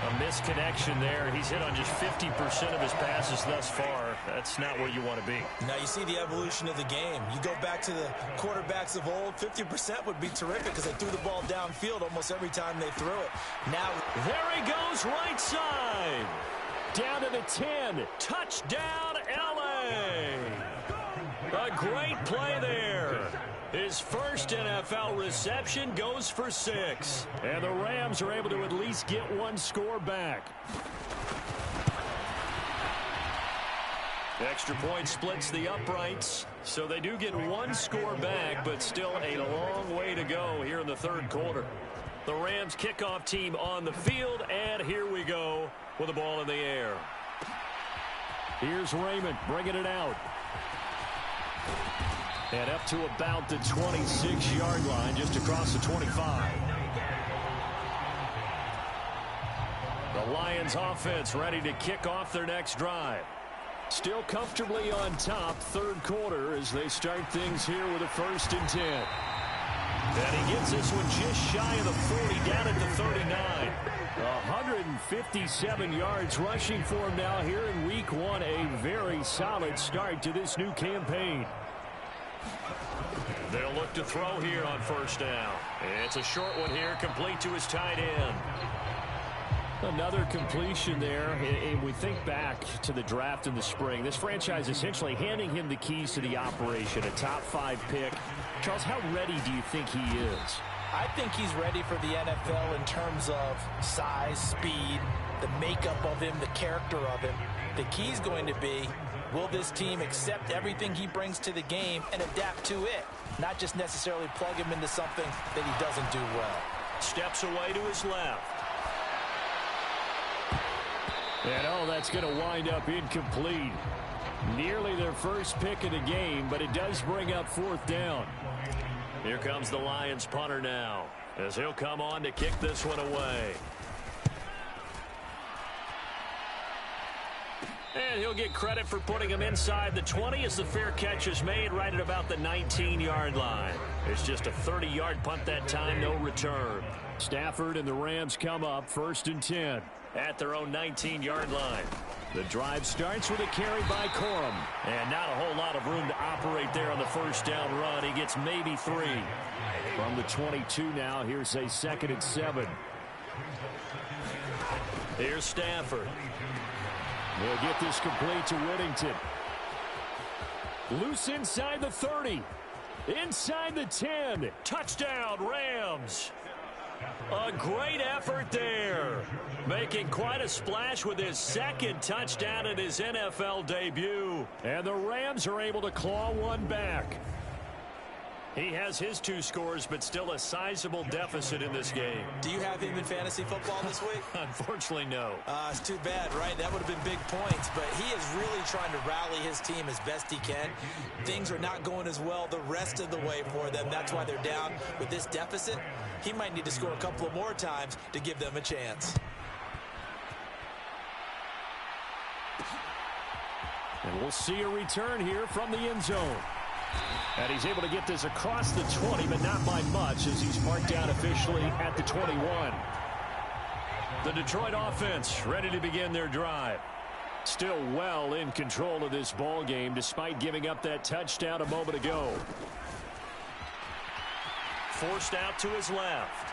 Speaker 3: A misconnection there. He's hit on just 50% of his passes thus far. That's not where you want to be.
Speaker 4: Now you see the evolution of the game. You go back to the quarterbacks of old, 50% would be terrific because they threw the ball downfield almost every time they threw it. Now,
Speaker 3: there he goes, right side. Down to the 10. Touchdown, L.A. A great play there. His first NFL reception goes for 6. And the Rams are able to at least get 1 score back. Extra point splits the uprights, so they do get 1 score back, but still a long way to go here in the 3rd quarter. The Rams kickoff team on the field, and here we go with the ball in the air. Here's Raymond bringing it out. And up to about the 26-yard line, just across the 25. The Lions offense ready to kick off their next drive. Still comfortably on top, 3rd quarter as they start things here with a 1st and 10. And he gets this one just shy of the 40, down at the 39. 157 yards rushing for him now here in week 1. A very solid start to this new campaign. They'll look to throw here on 1st down. It's a short one here, complete to his tight end. Another completion there, and we think back to the draft in the spring. This franchise essentially handing him the keys to the operation, a top 5 pick. Charles, how ready do you think he is?
Speaker 4: I think he's ready for the NFL in terms of size, speed, the makeup of him, the character of him. The key's going to be, will this team accept everything he brings to the game and adapt to it? Not just necessarily plug him into something that he doesn't do well.
Speaker 3: Steps away to his left. And oh, that's going to wind up incomplete. Nearly their first pick of the game, but it does bring up 4th down. Here comes the Lions punter now, as he'll come on to kick this one away. And he'll get credit for putting him inside the 20 as the fair catch is made right at about the 19-yard line. It's just a 30-yard punt that time, no return. Stafford and the Rams come up 1st and 10 at their own 19-yard line. The drive starts with a carry by Corum. And not a whole lot of room to operate there on the 1st down run. He gets maybe 3. From the 22 now, here's a 2nd and 7. Here's Stafford. He'll get this complete to Whittington. Loose inside the 30. Inside the 10. Touchdown, Rams. A great effort there. Making quite a splash with his 2nd touchdown in his NFL debut. And the Rams are able to claw one back. He has his 2 scores, but still a sizable deficit in this game.
Speaker 4: Do you have him in fantasy football this week?
Speaker 3: Unfortunately, no.
Speaker 4: It's too bad, right? That would have been big points, but he is really trying to rally his team as best he can. Things are not going as well the rest of the way for them. That's why they're down with this deficit. He might need to score a couple of more times to give them a chance.
Speaker 3: And we'll see a return here from the end zone. And he's able to get this across the 20, but not by much as he's marked down officially at the 21. The Detroit offense ready to begin their drive. Still well in control of this ball game despite giving up that touchdown a moment ago. Forced out to his left.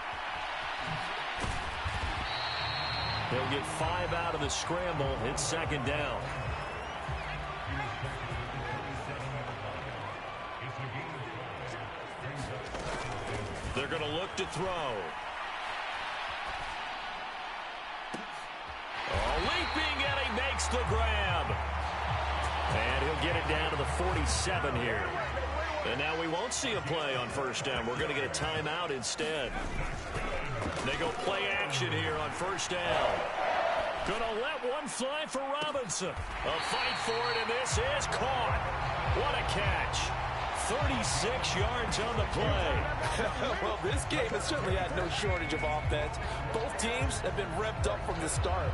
Speaker 3: He'll get 5 out of the scramble. It's 2nd down. They're going to look to throw. Oh, leaping, and he makes the grab. And he'll get it down to the 47 here. And now we won't see a play on first down. We're going to get a timeout instead. They go play action here on first down. Going to let one fly for Robinson. A fight for it, and this is caught. What a catch. 36 yards on the play.
Speaker 4: Well, this game has certainly had no shortage of offense. Both teams have been revved up from the start.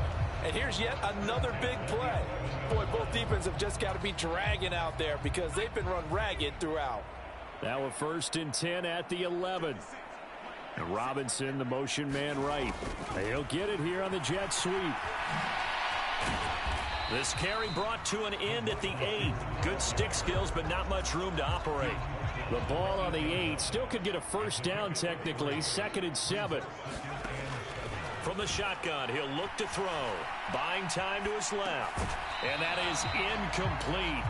Speaker 4: And here's yet another big play. Boy, both defenses have just got to be dragging out there because they've been run ragged throughout.
Speaker 3: Now a 1st and 10 at the 11. And Robinson, the motion man right. He'll get it here on the jet sweep. This carry brought to an end at the 8. Good stick skills, but not much room to operate. The ball on the 8 still could get a first down technically. 2nd and 7. From the shotgun, he'll look to throw. Buying time to his left. And that is incomplete.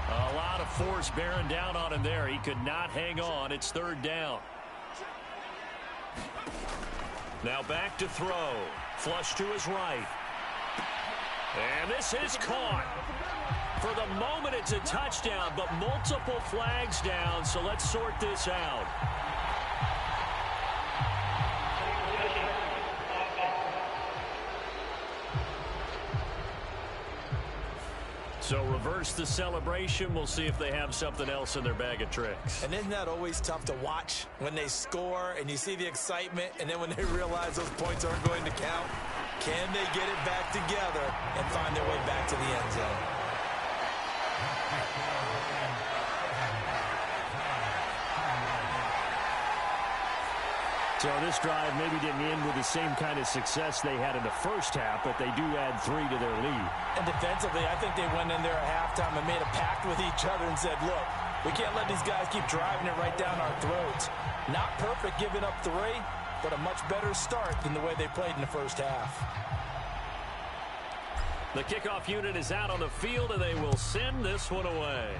Speaker 3: A lot of force bearing down on him there. He could not hang on. It's 3rd down. Now back to throw. Flush to his right. And this is caught. For the moment, it's a touchdown, but multiple flags down, so let's sort this out. So reverse the celebration. We'll see if they have something else in their bag of tricks.
Speaker 4: And isn't that always tough to watch when they score and you see the excitement, and then when they realize those points aren't going to count? Can they get it back together and find their way back to the end zone?
Speaker 3: So this drive maybe didn't end with the same kind of success they had in the first half, but they do add 3 to their lead.
Speaker 4: And defensively, I think they went in there at halftime and made a pact with each other and said, look, we can't let these guys keep driving it right down our throats. Not perfect giving up 3, but a much better start than the way they played in the first half.
Speaker 3: The kickoff unit is out on the field, and they will send this one away.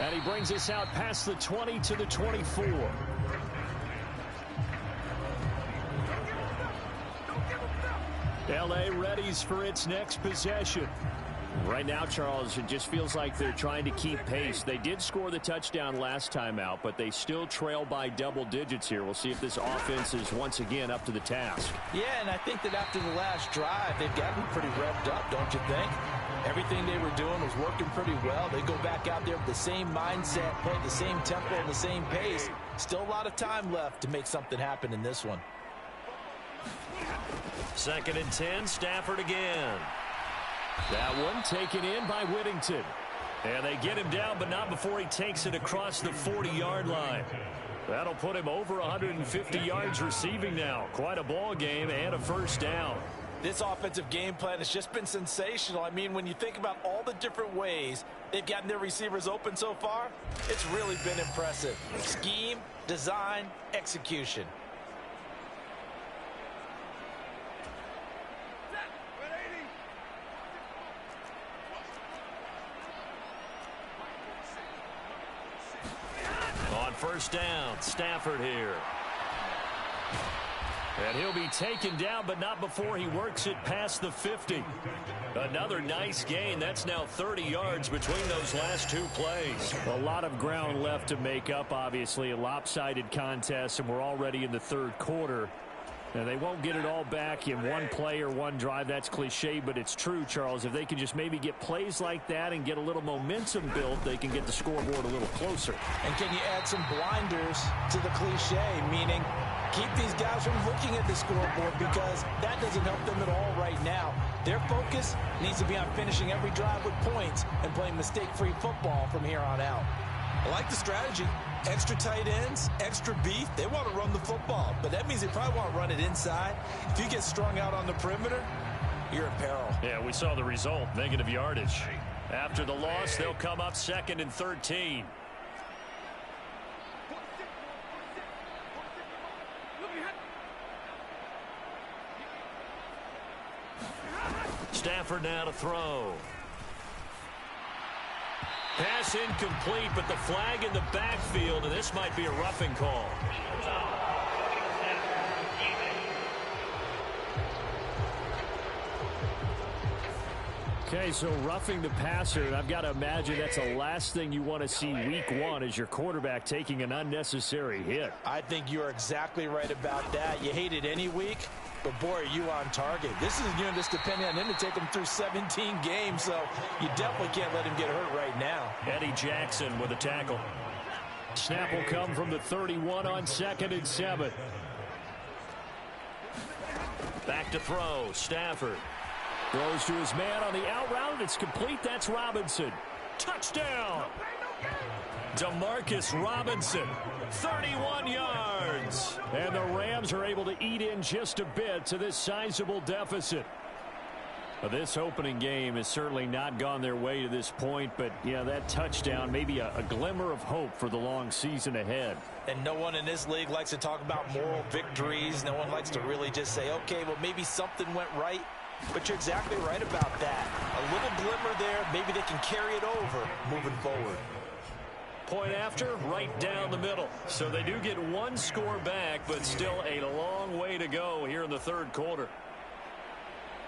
Speaker 3: And he brings us out past the 20 to the 24. L.A. readies for its next possession. Right now, Charles, it just feels like they're trying to keep pace. They did score the touchdown last time out, but they still trail by double digits here. We'll see if this offense is once again up to the task.
Speaker 4: Yeah, and I think that after the last drive, they've gotten pretty revved up, don't you think? Everything they were doing was working pretty well. They go back out there with the same mindset, play the same tempo and the same pace. Still a lot of time left to make something happen in this one.
Speaker 3: 2nd and 10, Stafford again. That one taken in by Whittington. And they get him down, but not before he takes it across the 40-yard line. That'll put him over 150 yards receiving now. Quite a ball game and a first down.
Speaker 4: This offensive game plan has just been sensational. I mean, when you think about all the different ways they've gotten their receivers open so far, it's really been impressive. Scheme, design, execution.
Speaker 3: On first down, Stafford here. And he'll be taken down, but not before he works it past the 50. Another nice gain. That's now 30 yards between those last 2 plays. A lot of ground left to make up, obviously. A lopsided contest, and we're already in the 3rd quarter. And they won't get it all back in one play or one drive. That's cliche, but it's true, Charles. If they can just maybe get plays like that and get a little momentum built, they can get the scoreboard a little closer.
Speaker 4: And can you add some blinders to the cliche, meaning keep these guys from looking at the scoreboard, because that doesn't help them at all right now. Their focus needs to be on finishing every drive with points and playing mistake-free football from here on out. I like the strategy. Extra tight ends, extra beef. They want to run the football, but that means they probably want to run it inside. If you get strung out on the perimeter, you're in peril.
Speaker 3: Yeah, we saw the result, negative yardage. After the loss, they'll come up 2nd and 13. Stafford now to throw. Pass incomplete, but the flag in the backfield, and this might be a roughing call. Okay, so roughing the passer, and I've got to imagine that's the last thing you want to see week one is your quarterback taking an unnecessary hit.
Speaker 4: I think you're exactly right about that. You hate it any week, but boy, are you on target. This is just depending on him to take him through 17 games, so you definitely can't let him get hurt right now.
Speaker 3: Eddie Jackson with a tackle. Snap will come from the 31 on 2nd and 7. Back to throw, Stafford. Throws to his man on the out route. It's complete. That's Robinson. Touchdown. DeMarcus Robinson, 31 yards. And the Rams are able to eat in just a bit to this sizable deficit. This opening game has certainly not gone their way to this point, but yeah, that touchdown, maybe a glimmer of hope for the long season ahead.
Speaker 4: And no one in this league likes to talk about moral victories. No one likes to really just say, okay, well, maybe something went right. But you're exactly right about that. A little glimmer there. Maybe they can carry it over moving forward.
Speaker 3: Point after, right down the middle. So they do get one score back, but still a long way to go here in the third quarter.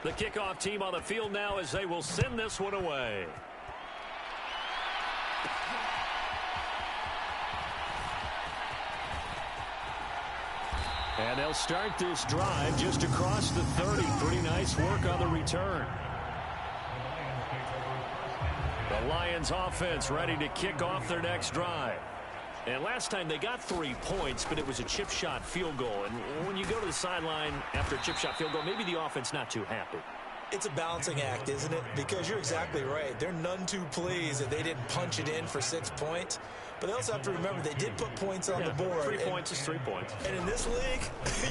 Speaker 3: The kickoff team on the field now as they will send this one away. And they'll start this drive just across the 30. Pretty nice work on the return. The Lions offense ready to kick off their next drive. And last time they got 3 points, but it was a chip shot field goal. And when you go to the sideline after a chip shot field goal, maybe the offense not too happy.
Speaker 4: It's a balancing act, isn't it? Because you're exactly right. They're none too pleased that they didn't punch it in for 6 points. But they also have to remember they did put points on the board.
Speaker 3: 3 points is 3 points.
Speaker 4: And in this league,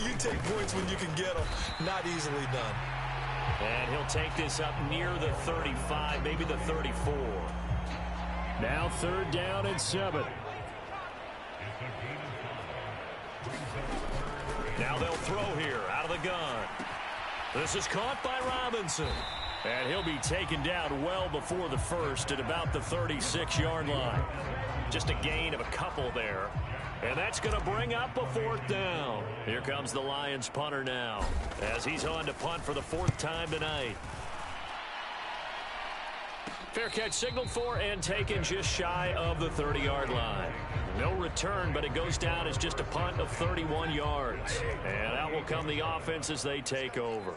Speaker 4: you take points when you can get them. Not easily done.
Speaker 3: And he'll take this up near the 35, maybe the 34. Now 3rd down and 7. Now they'll throw here out of the gun. This is caught by Robinson. And he'll be taken down well before the first at about the 36-yard line. Just a gain of a couple there. And that's going to bring up a 4th down. Here comes the Lions punter now as he's on to punt for the 4th time tonight. Fair catch signaled for and taken just shy of the 30-yard line. No return, but it goes down as just a punt of 31 yards. And out will come the offense as they take over.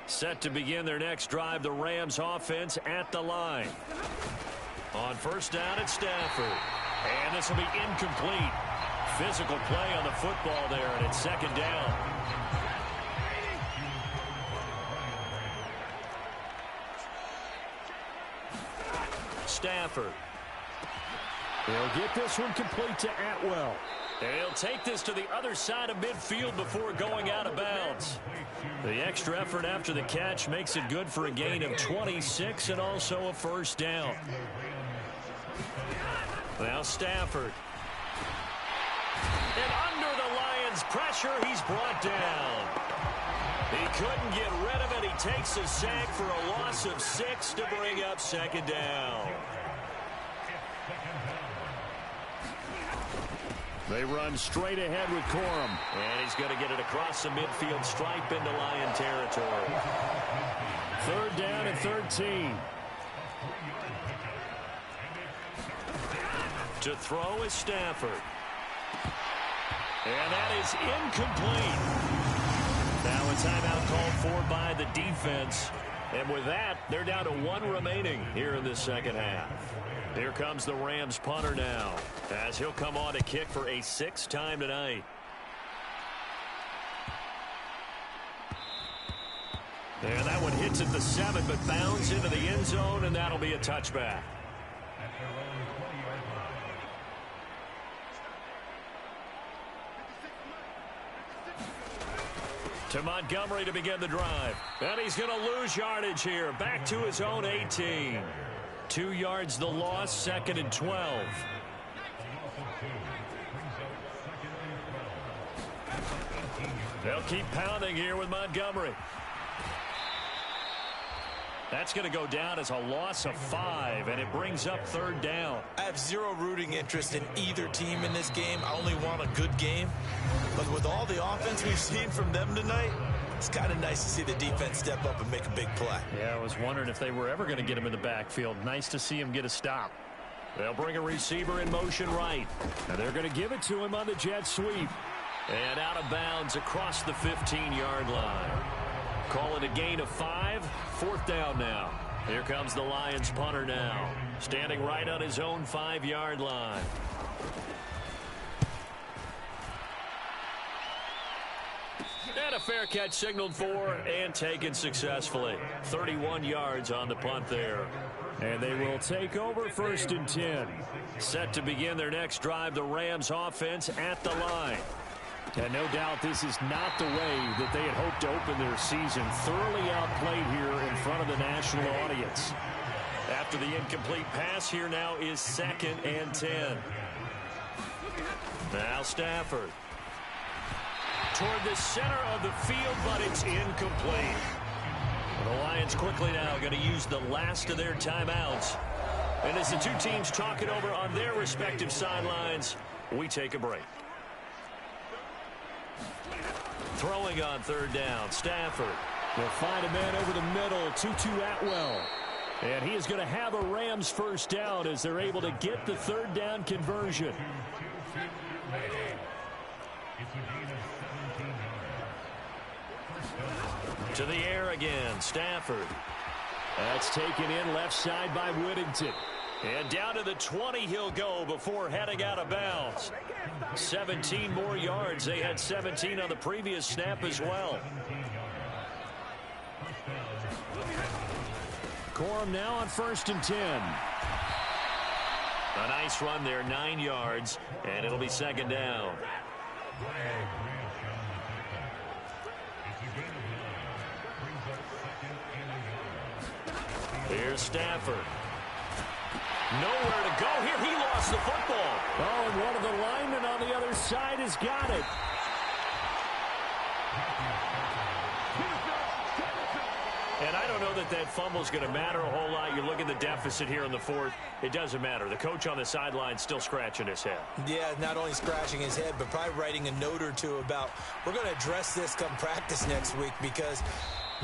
Speaker 3: Set to begin their next drive, the Rams offense at the line. On 1st down, it's Stafford. And this will be incomplete. Physical play on the football there, and it's 2nd down. Stafford. He'll get this one complete to Atwell. And he'll take this to the other side of midfield before going out of bounds. The extra effort after the catch makes it good for a gain of 26 and also a 1st down. Now Stafford. And under the Lions' pressure, he's brought down. He couldn't get rid of it. He takes a sack for a loss of 6 to bring up 2nd down. They run straight ahead with Corum. And he's going to get it across the midfield stripe into Lion territory. 3rd down and 13. To throw is Stafford. And that is incomplete. Now a timeout called for by the defense. And with that, they're down to 1 remaining here in this 2nd half. Here comes the Rams punter now, as he'll come on to kick for a 6th time tonight. And that one hits at the 7, but bounds into the end zone, and that'll be a touchback. To Montgomery to begin the drive. And he's going to lose yardage here. Back to his own 18. 2 yards the loss, 2nd and 12. They'll keep pounding here with Montgomery. That's going to go down as a loss of 5, and it brings up 3rd down.
Speaker 4: I have zero rooting interest in either team in this game. I only want a good game. But with all the offense we've seen from them tonight, It's kind of nice to see the defense step up and make a big play.
Speaker 3: Yeah, I was wondering if they were ever going to get him in the backfield. Nice to see him get a stop. They'll bring a receiver in motion right. And they're going to give it to him on the jet sweep. And out of bounds across the 15-yard line. Call it a gain of 5. 4th down now. Here comes the Lions punter now. Standing right on his own 5-yard line. And a fair catch signaled for and taken successfully. 31 yards on the punt there. And they will take over 1st and 10. Set to begin their next drive, the Rams offense at the line. And no doubt this is not the way that they had hoped to open their season. Thoroughly outplayed here in front of the national audience. After the incomplete pass, here now is 2nd and 10. Now Stafford. Toward the center of the field, but it's incomplete. The Lions quickly now going to use the last of their timeouts. And as the two teams talk it over on their respective sidelines, we take a break. Throwing on 3rd down, Stafford. They'll find a man over the middle, Tutu Atwell. And he is going to have a Rams 1st down as they're able to get the 3rd down conversion. To the air again, Stafford. That's taken in left side by Whittington. And down to the 20 he'll go before heading out of bounds. 17 more yards. They had 17 on the previous snap as well. Corum now on 1st and 10. A nice run there, 9 yards, and it'll be 2nd down. Here's Stafford. Nowhere to go here. He lost the football. Oh, and one of the linemen on the other side has got it. And I don't know that that fumble is going to matter a whole lot. You look at the deficit here in the 4th. It doesn't matter. The coach on the sideline still scratching his head. Yeah, not only scratching his head, but probably writing a note or two about, we're going to address this come practice next week, because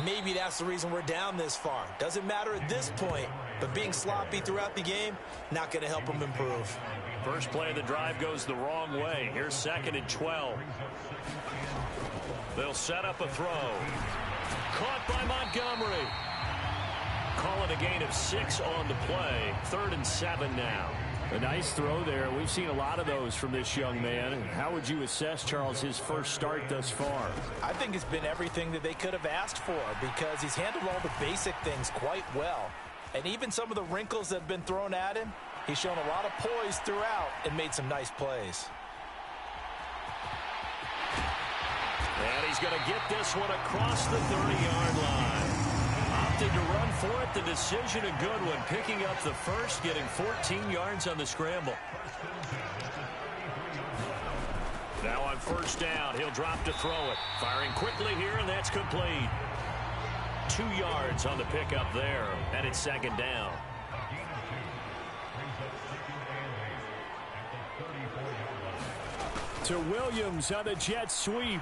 Speaker 3: maybe that's the reason we're down this far. Doesn't matter at this point, but being sloppy throughout the game, not going to help them improve. First play of the drive goes the wrong way. Here's 2nd and 12. They'll set up a throw. Caught by Montgomery. Call it a gain of 6 on the play. 3rd and 7 now. A nice throw there. We've seen a lot of those from this young man. How would you assess, Charles, his first start thus far? I think it's been everything that they could have asked for, because he's handled all the basic things quite well. And even some of the wrinkles that have been thrown at him, he's shown a lot of poise throughout and made some nice plays. And he's going to get this one across the 30-yard line. Opted to run for it. The decision a good one. Picking up the first, getting 14 yards on the scramble. Now on 1st down, he'll drop to throw it. Firing quickly here, and that's complete. 2 yards on the pickup there, and it's 2nd down. To Williams on the jet sweep.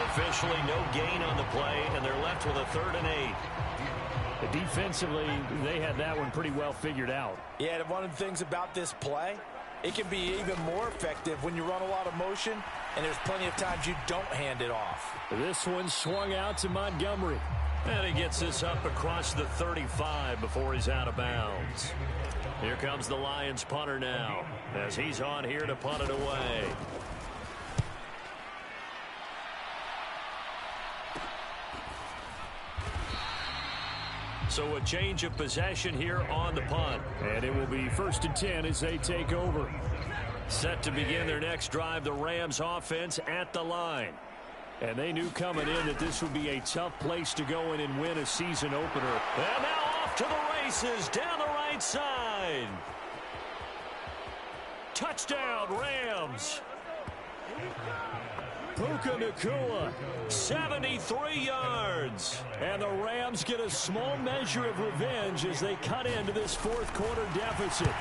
Speaker 3: Officially no gain on the play, and they're left with a 3rd and 8. Defensively, they had that one pretty well figured out. Yeah, and one of the things about this play, it can be even more effective when you run a lot of motion, and there's plenty of times you don't hand it off. This one swung out to Montgomery. And he gets this up across the 35 before he's out of bounds. Here comes the Lions punter now, as he's on here to punt it away. So a change of possession here on the punt. And it will be 1st and 10 as they take over. Set to begin their next drive, the Rams offense at the line. And they knew coming in that this would be a tough place to go in and win a season opener. And now off to the races down the right side. Touchdown, Rams. Puka Nacua, 73 yards. And the Rams get a small measure of revenge as they cut into this 4th quarter deficit.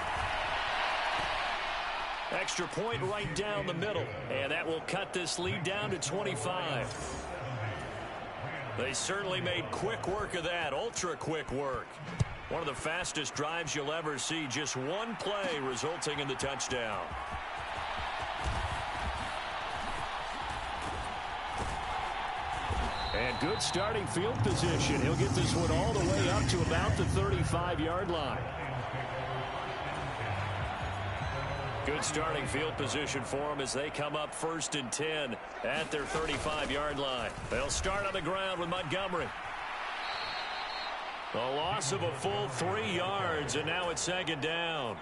Speaker 3: Extra point right down the middle. And that will cut this lead down to 25. They certainly made quick work of that. Ultra quick work. One of the fastest drives you'll ever see. Just one play resulting in the touchdown. And good starting field position. He'll get this one all the way up to about the 35-yard line. Good starting field position for them as they come up 1st and 10 at their 35-yard line. They'll start on the ground with Montgomery. A loss of a full 3 yards, and now it's 2nd down.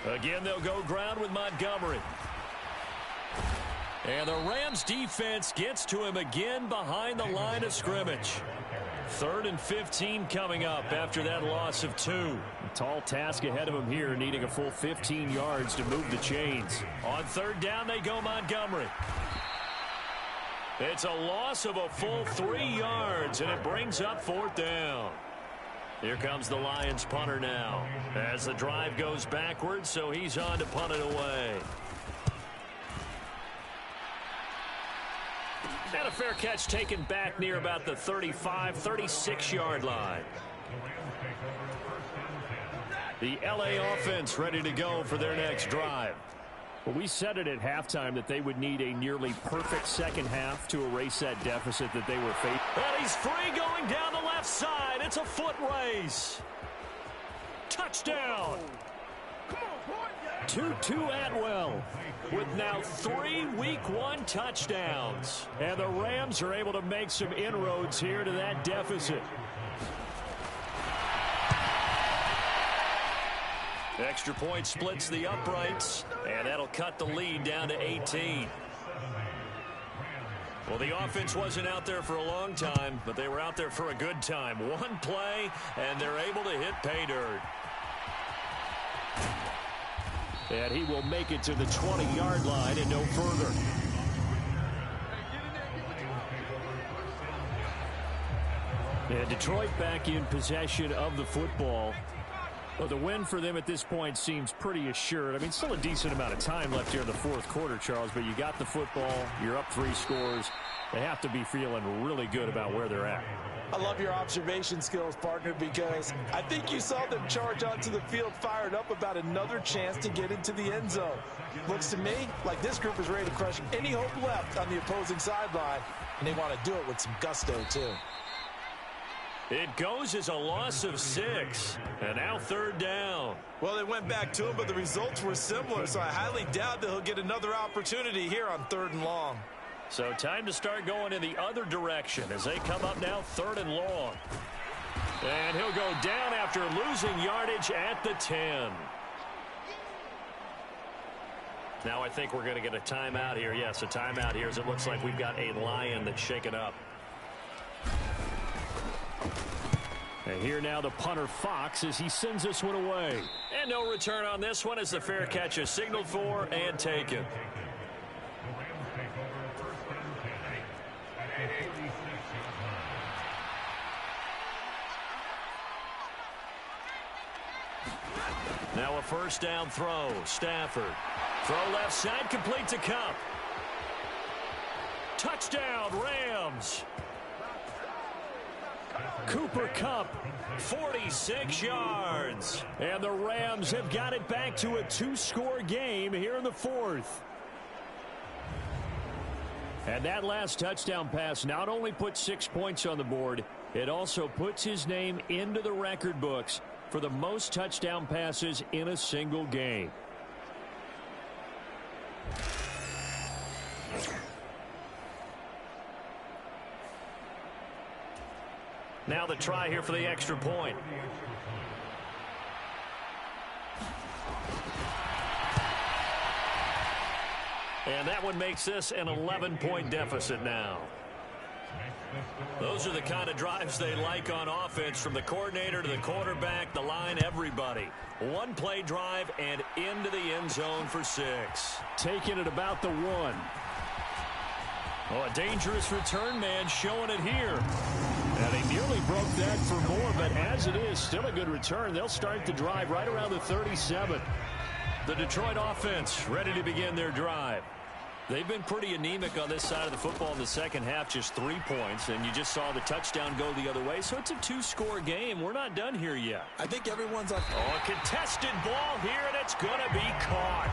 Speaker 3: Again, they'll go ground with Montgomery. And the Rams defense gets to him again behind the line of scrimmage. 3rd and 15 coming up after that loss of 2. A tall task ahead of him here, needing a full 15 yards to move the chains. On 3rd down, they go Montgomery. It's a loss of a full 3 yards, and it brings up 4th down. Here comes the Lions punter now as the drive goes backwards, so he's on to punt it away. And a fair catch taken back near about the 35, 36-yard line. The LA offense ready to go for their next drive. Well, we said it at halftime that they would need a nearly perfect second half to erase that deficit that they were facing. And he's free going down the left side. It's a foot race. Touchdown. 2-2 Atwell with now 3 Week 1 touchdowns. And the Rams are able to make some inroads here to that deficit. Extra point splits the uprights, and that'll cut the lead down to 18. Well, the offense wasn't out there for a long time, but they were out there for a good time. One play, and they're able to hit pay dirt. And he will make it to the 20-yard line and no further. And Detroit back in possession of the football. Well, the win for them at this point seems pretty assured. I mean, still a decent amount of time left here in the 4th quarter, Charles, but you got the football, you're up 3 scores. They have to be feeling really good about where they're at.
Speaker 4: I love your observation skills, partner, because I think you saw them charge onto the field fired up about another chance to get into the end zone. Looks to me like this group is ready to crush any hope left on the opposing sideline, and they want to do it with some gusto, too.
Speaker 3: It goes as a loss of 6, and now 3rd down.
Speaker 4: Well, they went back to him, but the results were similar, so I highly doubt that he'll get another opportunity here on 3rd and long.
Speaker 3: So time to start going in the other direction as they come up now 3rd and long. And he'll go down after losing yardage at the 10. Now I think we're going to get a timeout here. Yes, a timeout here as it looks like we've got a Lion that's shaken up. And here now the punter Fox as he sends this one away. And no return on this one as the fair catch is signaled for and taken. Now a 1st down throw. Stafford. Throw left side, complete to Kupp. Touchdown, Rams. Cooper Kupp, 46 yards. And the Rams have got it back to a 2-score game here in the 4th. And that last touchdown pass not only put 6 points on the board, it also puts his name into the record books for the most touchdown passes in a single game. Now the try here for the extra point. And that one makes this an 11-point deficit now. Those are the kind of drives they like on offense, from the coordinator to the quarterback, the line, everybody. One play drive and into the end zone for 6. Taking it about the 1. Oh, a dangerous return man showing it here. And they nearly broke that for more, but as it is, still a good return. They'll start the drive right around the 37. The Detroit offense ready to begin their drive. They've been pretty anemic on this side of the football in the second half, just 3 points, and you just saw the touchdown go the other way, so it's a 2-score game. We're not done here yet.
Speaker 4: I think everyone's on.
Speaker 3: Oh, a contested ball here, and it's going to be caught.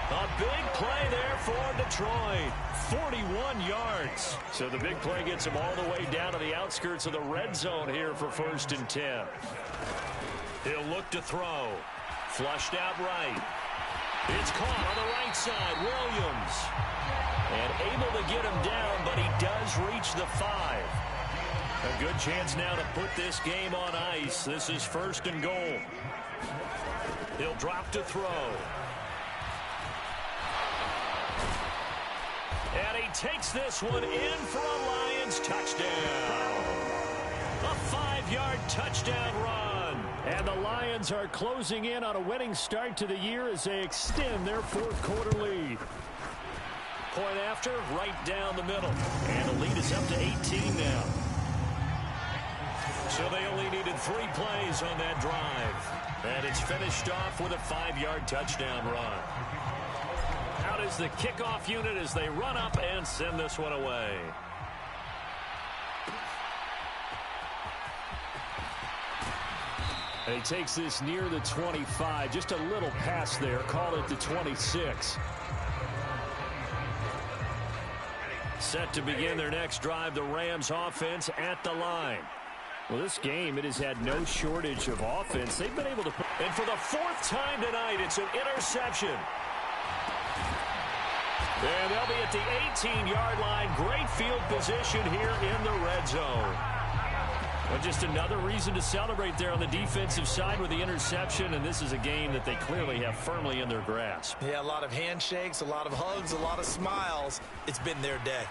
Speaker 3: A big play there for Detroit. 41 yards. So the big play gets them all the way down to the outskirts of the red zone here for 1st and 10. He'll look to throw. Flushed out right. It's caught on the right side. Williams. And able to get him down, but he does reach the 5. A good chance now to put this game on ice. This is 1st and goal. He'll drop to throw. And he takes this one in for a Lions touchdown. A 5-yard touchdown run. And the Lions are closing in on a winning start to the year as they extend their 4th quarter lead. Point after, right down the middle. And the lead is up to 18 now. So they only needed 3 plays on that drive. And it's finished off with a 5-yard touchdown run. Out is the kickoff unit as they run up and send this one away. And he takes this near the 25. Just a little pass there. Call it the 26. Set to begin their next drive, the Rams offense at the line. Well, this game, it has had no shortage of offense. They've been able to put... And for the 4th time tonight, it's an interception. And they'll be at the 18-yard line. Great field position here in the red zone. Well, just another reason to celebrate there on the defensive side with the interception, and this is a game that they clearly have firmly in their grasp.
Speaker 4: Yeah, a lot of handshakes, a lot of hugs, a lot of smiles. It's been their day.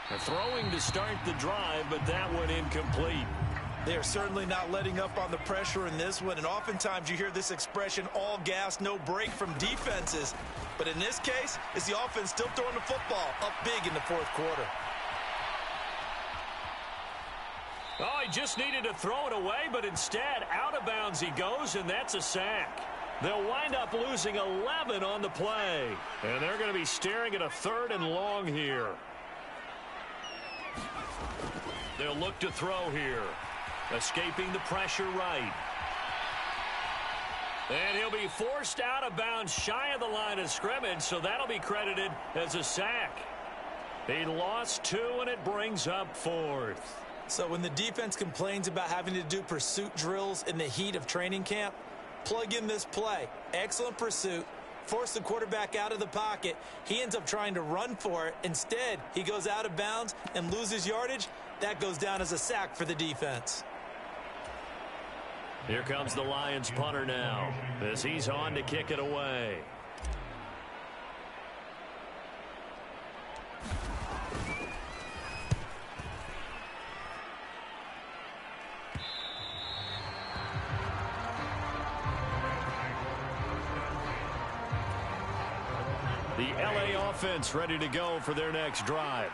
Speaker 3: They're throwing to start the drive, but that one incomplete.
Speaker 4: They're certainly not letting up on the pressure in this one, and oftentimes you hear this expression, all gas, no break from defenses. But in this case, it's the offense still throwing the football up big in the 4th quarter.
Speaker 3: Oh, he just needed to throw it away, but instead, out of bounds he goes, and that's a sack. They'll wind up losing 11 on the play, and they're going to be staring at a 3rd and long here. They'll look to throw here. Escaping the pressure right. And he'll be forced out of bounds shy of the line of scrimmage, so that'll be credited as a sack. He lost 2, and it brings up 4th.
Speaker 4: So when the defense complains about having to do pursuit drills in the heat of training camp, plug in this play. Excellent pursuit. Force the quarterback out of the pocket. He ends up trying to run for it. Instead, he goes out of bounds and loses yardage. That goes down as a sack for the defense.
Speaker 3: Here comes the Lions punter now as he's on to kick it away. The LA offense ready to go for their next drive.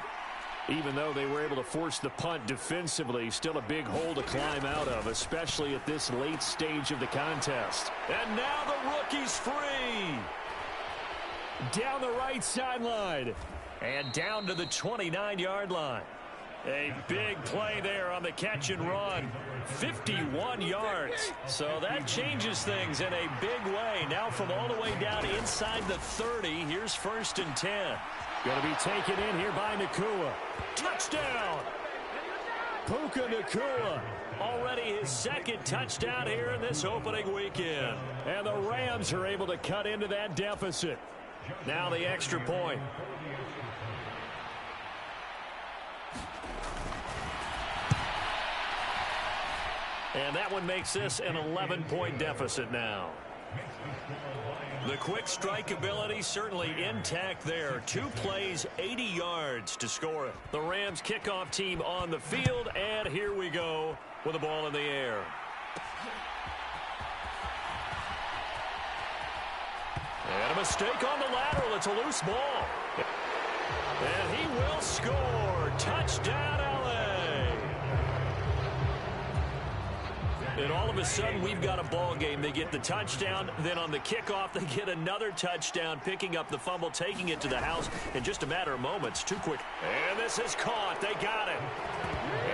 Speaker 3: Even though they were able to force the punt defensively, still a big hole to climb out of, especially at this late stage of the contest. And now the rookie's free. Down the right sideline. And down to the 29-yard line. A big play there on the catch and run. 51 yards. So that changes things in a big way. Now from all the way down inside the 30, here's 1st and 10. Going to be taken in here by Nacua. Touchdown! Puka Nacua. Already his 2nd touchdown here in this opening weekend. And the Rams are able to cut into that deficit. Now the extra point. And that one makes this an 11-point deficit now. The quick strike ability certainly intact there. 2 plays, 80 yards to score it. The Rams kickoff team on the field, and here we go with the ball in the air. And a mistake on the lateral. It's a loose ball. And he will score. Touchdown, LA. And all of a sudden, we've got a ball game. They get the touchdown. Then on the kickoff, they get another touchdown, picking up the fumble, taking it to the house in just a matter of moments. Too quick. And this is caught. They got it.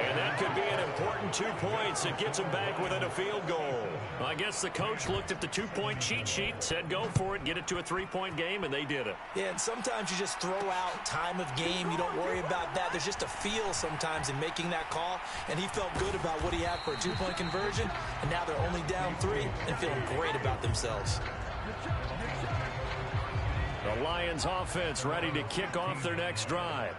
Speaker 3: And that could be an important 2 points. It gets them back within a field goal. I guess the coach looked at the 2-point cheat sheet, said go for it, get it to a 3-point game, and they did it.
Speaker 4: Yeah, and sometimes you just throw out time of game. You don't worry about that. There's just a feel sometimes in making that call, and he felt good about what he had for a 2-point conversion, and now they're only down 3 and feeling great about themselves.
Speaker 3: The Lions offense ready to kick off their next drive.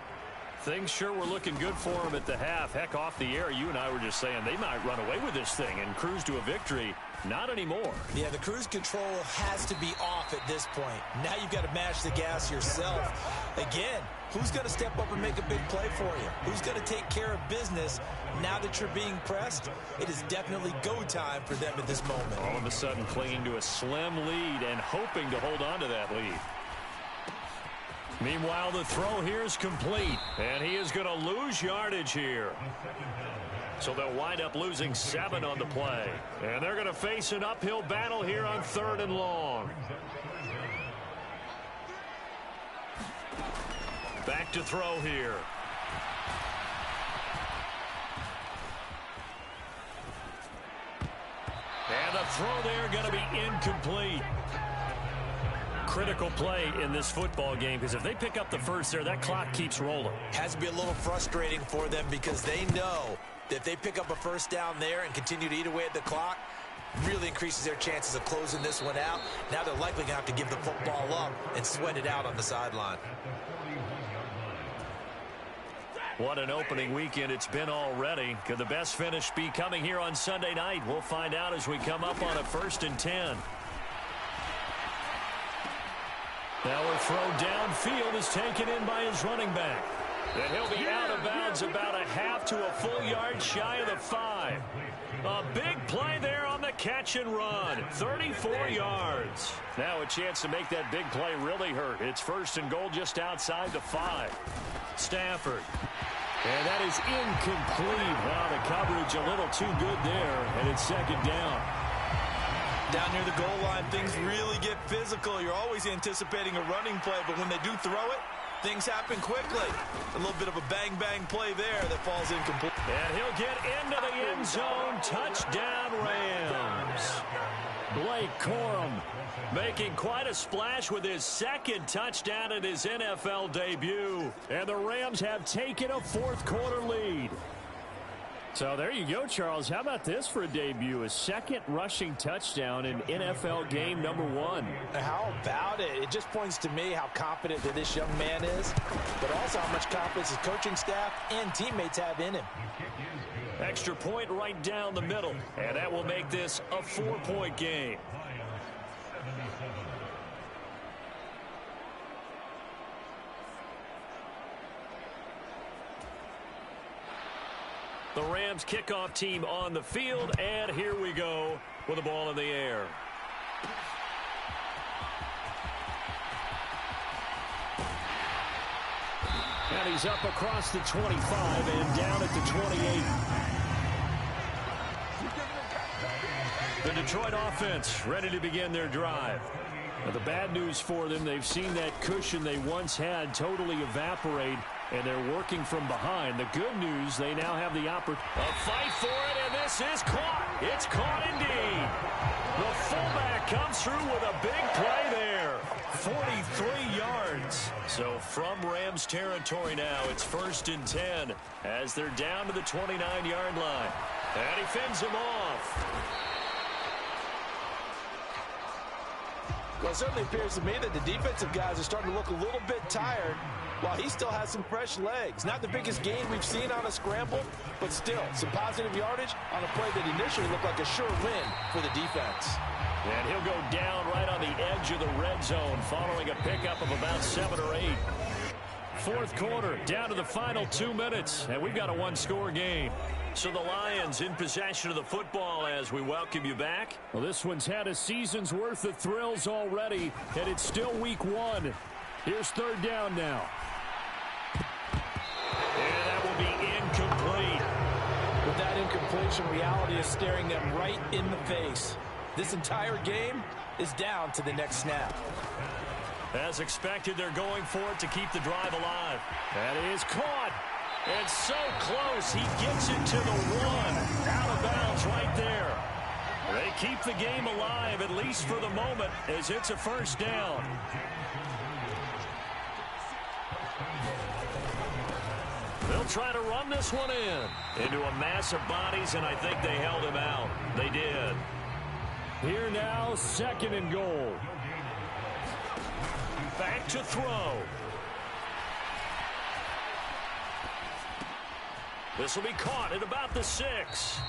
Speaker 3: Things sure were looking good for them at the half. Heck, off the air, you and I were just saying they might run away with this thing and cruise to a victory. Not anymore.
Speaker 4: Yeah, the cruise control has to be off at this point. Now you've got to mash the gas yourself. Again, who's going to step up and make a big play for you? Who's going to take care of business now that you're being pressed? It is definitely go time for them at this moment.
Speaker 3: All of a sudden clinging to a slim lead and hoping to hold on to that lead. Meanwhile, the throw here is complete, and he is going to lose yardage here. So they'll wind up losing 7 on the play. And they're going to face an uphill battle here on 3rd and long. Back to throw here. And the throw there going to be incomplete. Critical play in this football game, because if they pick up the first there, that clock keeps rolling.
Speaker 4: Has to be a little frustrating for them because they know that if they pick up a first down there and continue to eat away at the clock, really increases their chances of closing this one out. Now they're likely going to have to give the football up and sweat it out on the sideline.
Speaker 3: What an opening weekend it's been already. Could the best finish be coming here on Sunday night? We'll find out as we come up on a 1st and 10. Now a throw downfield is taken in by his running back. And he'll be out of bounds about a half to a full yard shy of the 5. A big play there on the catch and run. 34 yards. Now a chance to make that big play really hurt. It's 1st and goal just outside the 5. Stafford. And that is incomplete. Wow, the coverage a little too good there. And it's 2nd down.
Speaker 4: Down near the goal line, things really get physical. You're always anticipating a running play, but when they do throw it, things happen quickly. A little bit of a bang-bang play there that falls incomplete.
Speaker 3: And he'll get into the end zone. Touchdown, Rams. Blake Corum making quite a splash with his 2nd touchdown in his NFL debut. And the Rams have taken a 4th quarter lead. So there you go, Charles. How about this for a debut? A 2nd rushing touchdown in NFL game number 1.
Speaker 4: How about it? It just points to me how confident that this young man is, but also how much confidence his coaching staff and teammates have in him.
Speaker 3: Extra point right down the middle, and that will make this a 4-point game. The Rams kickoff team on the field, and here we go with the ball in the air. And he's up across the 25 and down at the 28. The Detroit offense ready to begin their drive. Now, the bad news for them, they've seen that cushion they once had totally evaporate, and they're working from behind. The good news, they now have the opportunity. A fight for it, and this is caught. It's caught indeed. The fullback comes through with a big play there. 43 yards. So from Rams territory now, it's 1st and 10 as they're down to the 29-yard line. And he fends him off.
Speaker 4: Well, it certainly appears to me that the defensive guys are starting to look a little bit tired while he still has some fresh legs. Not the biggest gain we've seen on a scramble, but still some positive yardage on a play that initially looked like a sure win for the defense.
Speaker 3: And he'll go down right on the edge of the red zone following a pickup of about 7 or 8. 4th quarter, down to the final 2 minutes, and we've got a 1-score game. So the Lions in possession of the football as we welcome you back.
Speaker 6: Well, this one's had a season's worth of thrills already, and it's still week 1. Here's third down now.
Speaker 3: And that will be incomplete.
Speaker 4: With that incompletion, reality is staring them right in the face. This entire game is down to the next snap.
Speaker 3: As expected, they're going for it to keep the drive alive.
Speaker 6: That is caught.
Speaker 3: And so close, he gets it to the 1. Out of bounds right there. They keep the game alive, at least for the moment, as it's a first down. They'll try to run this one into a mass of bodies, and I think they held him out. They did.
Speaker 6: Here now, second and goal.
Speaker 3: Back to throw. This will be caught at about the 6.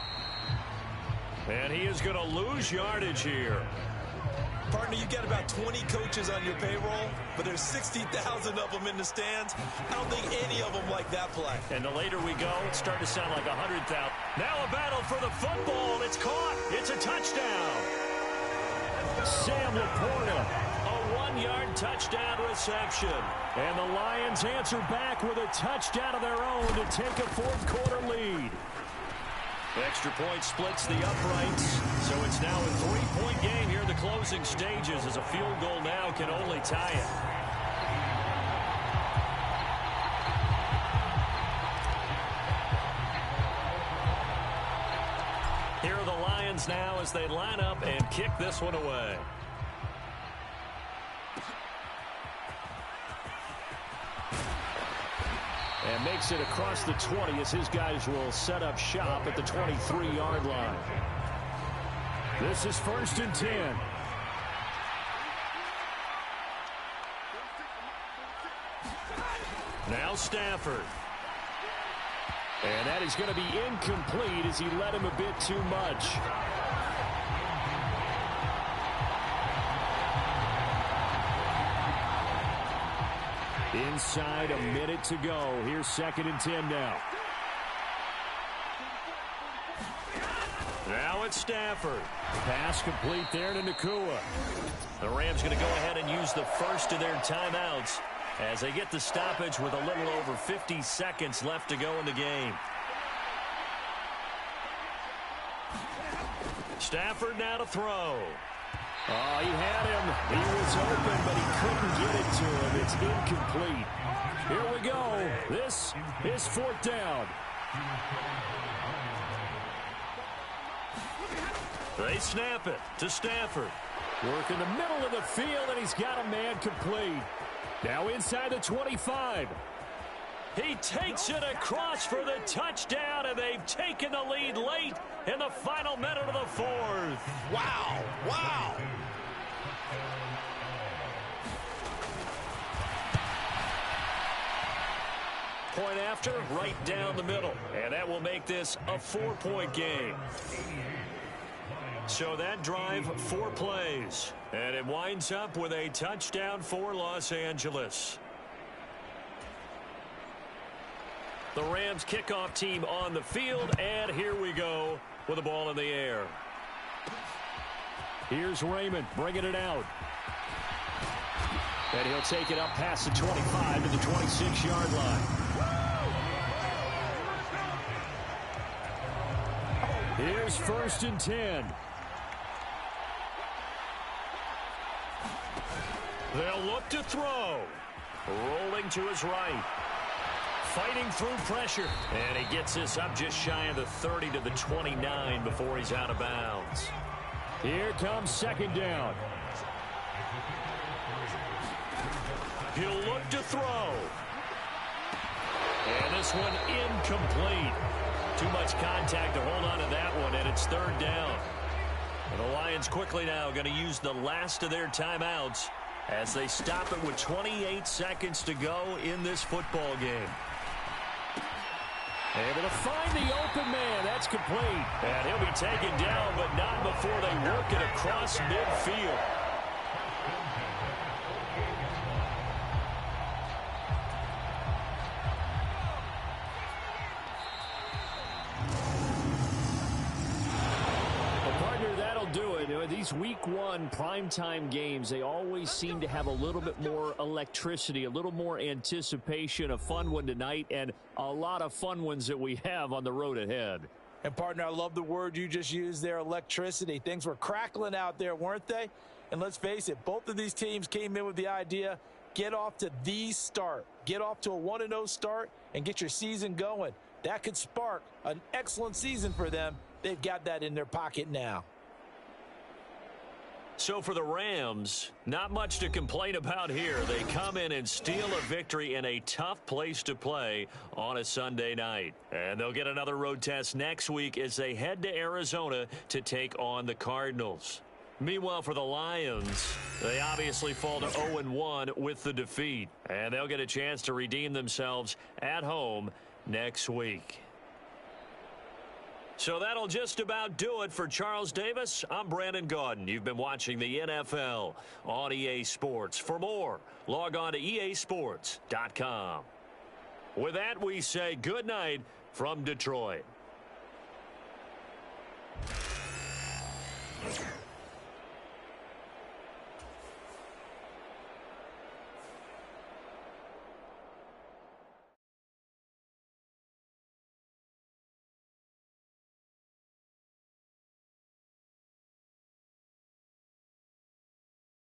Speaker 3: And he is going to lose yardage here.
Speaker 4: Partner, you've got about 20 coaches on your payroll, but there's 60,000 of them in the stands. I don't think any of them like that play.
Speaker 3: And the later we go, it's starting to sound like 100,000. Now a battle for the football. It's caught. It's a touchdown.
Speaker 6: Sam Laporta.
Speaker 3: A 1-yard touchdown reception.
Speaker 6: And the Lions answer back with a touchdown of their own to take a fourth-quarter lead.
Speaker 3: Extra point splits the uprights, so it's now a 3-point game here in the closing stages as a field goal now can only tie it. Here are the Lions now as they line up and kick this one away.
Speaker 6: And makes it across the 20 as his guys will set up shop at the 23-yard line. This is 1st and 10.
Speaker 3: Now Stafford.
Speaker 6: And that is going to be incomplete as he led him a bit too much. Inside a minute to go. Here's 2nd and 10 now.
Speaker 3: Now it's Stafford.
Speaker 6: Pass complete there to Nakua.
Speaker 3: The Rams going to go ahead and use the first of their timeouts as they get the stoppage with a little over 50 seconds left to go in the game. Stafford now to throw.
Speaker 6: Oh, he had him. He was open, but he couldn't get it to him. It's incomplete. Here we go. This is 4th down.
Speaker 3: They snap it to Stafford.
Speaker 6: Work in the middle of the field, and he's got a man complete. Now inside the 25.
Speaker 3: He takes it across for the touchdown, and they've taken the lead late in the final minute of the 4th.
Speaker 4: Wow. Wow.
Speaker 3: Point after, right down the middle. And that will make this a 4-point game. So that drive, 4 plays. And it winds up with a touchdown for Los Angeles. The Rams kickoff team on the field, and here we go with the ball in the air.
Speaker 6: Here's Raymond bringing it out. And he'll take it up past the 25 to the 26-yard line. Here's 1st and 10.
Speaker 3: They'll look to throw. Rolling to his right. Fighting through pressure. And he gets this up just shy of the 30 to the 29 before he's out of bounds.
Speaker 6: Here comes 2nd down.
Speaker 3: He'll look to throw. And this one incomplete. Too much contact to hold on to that one, and it's 3rd down. And the Lions quickly now going to use the last of their timeouts as they stop it with 28 seconds to go in this football game.
Speaker 6: Able to find the open man. That's complete.
Speaker 3: And he'll be taken down, but not before they work it across midfield.
Speaker 6: these week one primetime games, they always seem to have a little bit more electricity, a little more anticipation. A fun one tonight, and a lot of fun ones that we have on the road ahead.
Speaker 4: And, partner, I love the word you just used there, electricity. Things were crackling out there, weren't they? And let's face it, both of these teams came in with the idea, get off to the start. Get off to a 1-0 start and get your season going. That could spark an excellent season for them. They've got that in their pocket now.
Speaker 3: So for the Rams, not much to complain about here. They come in and steal a victory in a tough place to play on a Sunday night. And they'll get another road test next week as they head to Arizona to take on the Cardinals. Meanwhile, for the Lions, they obviously fall to 0-1 with the defeat. And they'll get a chance to redeem themselves at home next week. So that'll just about do it for Charles Davis. I'm Brandon Gaudin. You've been watching the NFL on EA Sports. For more, log on to easports.com. With that, we say good night from Detroit.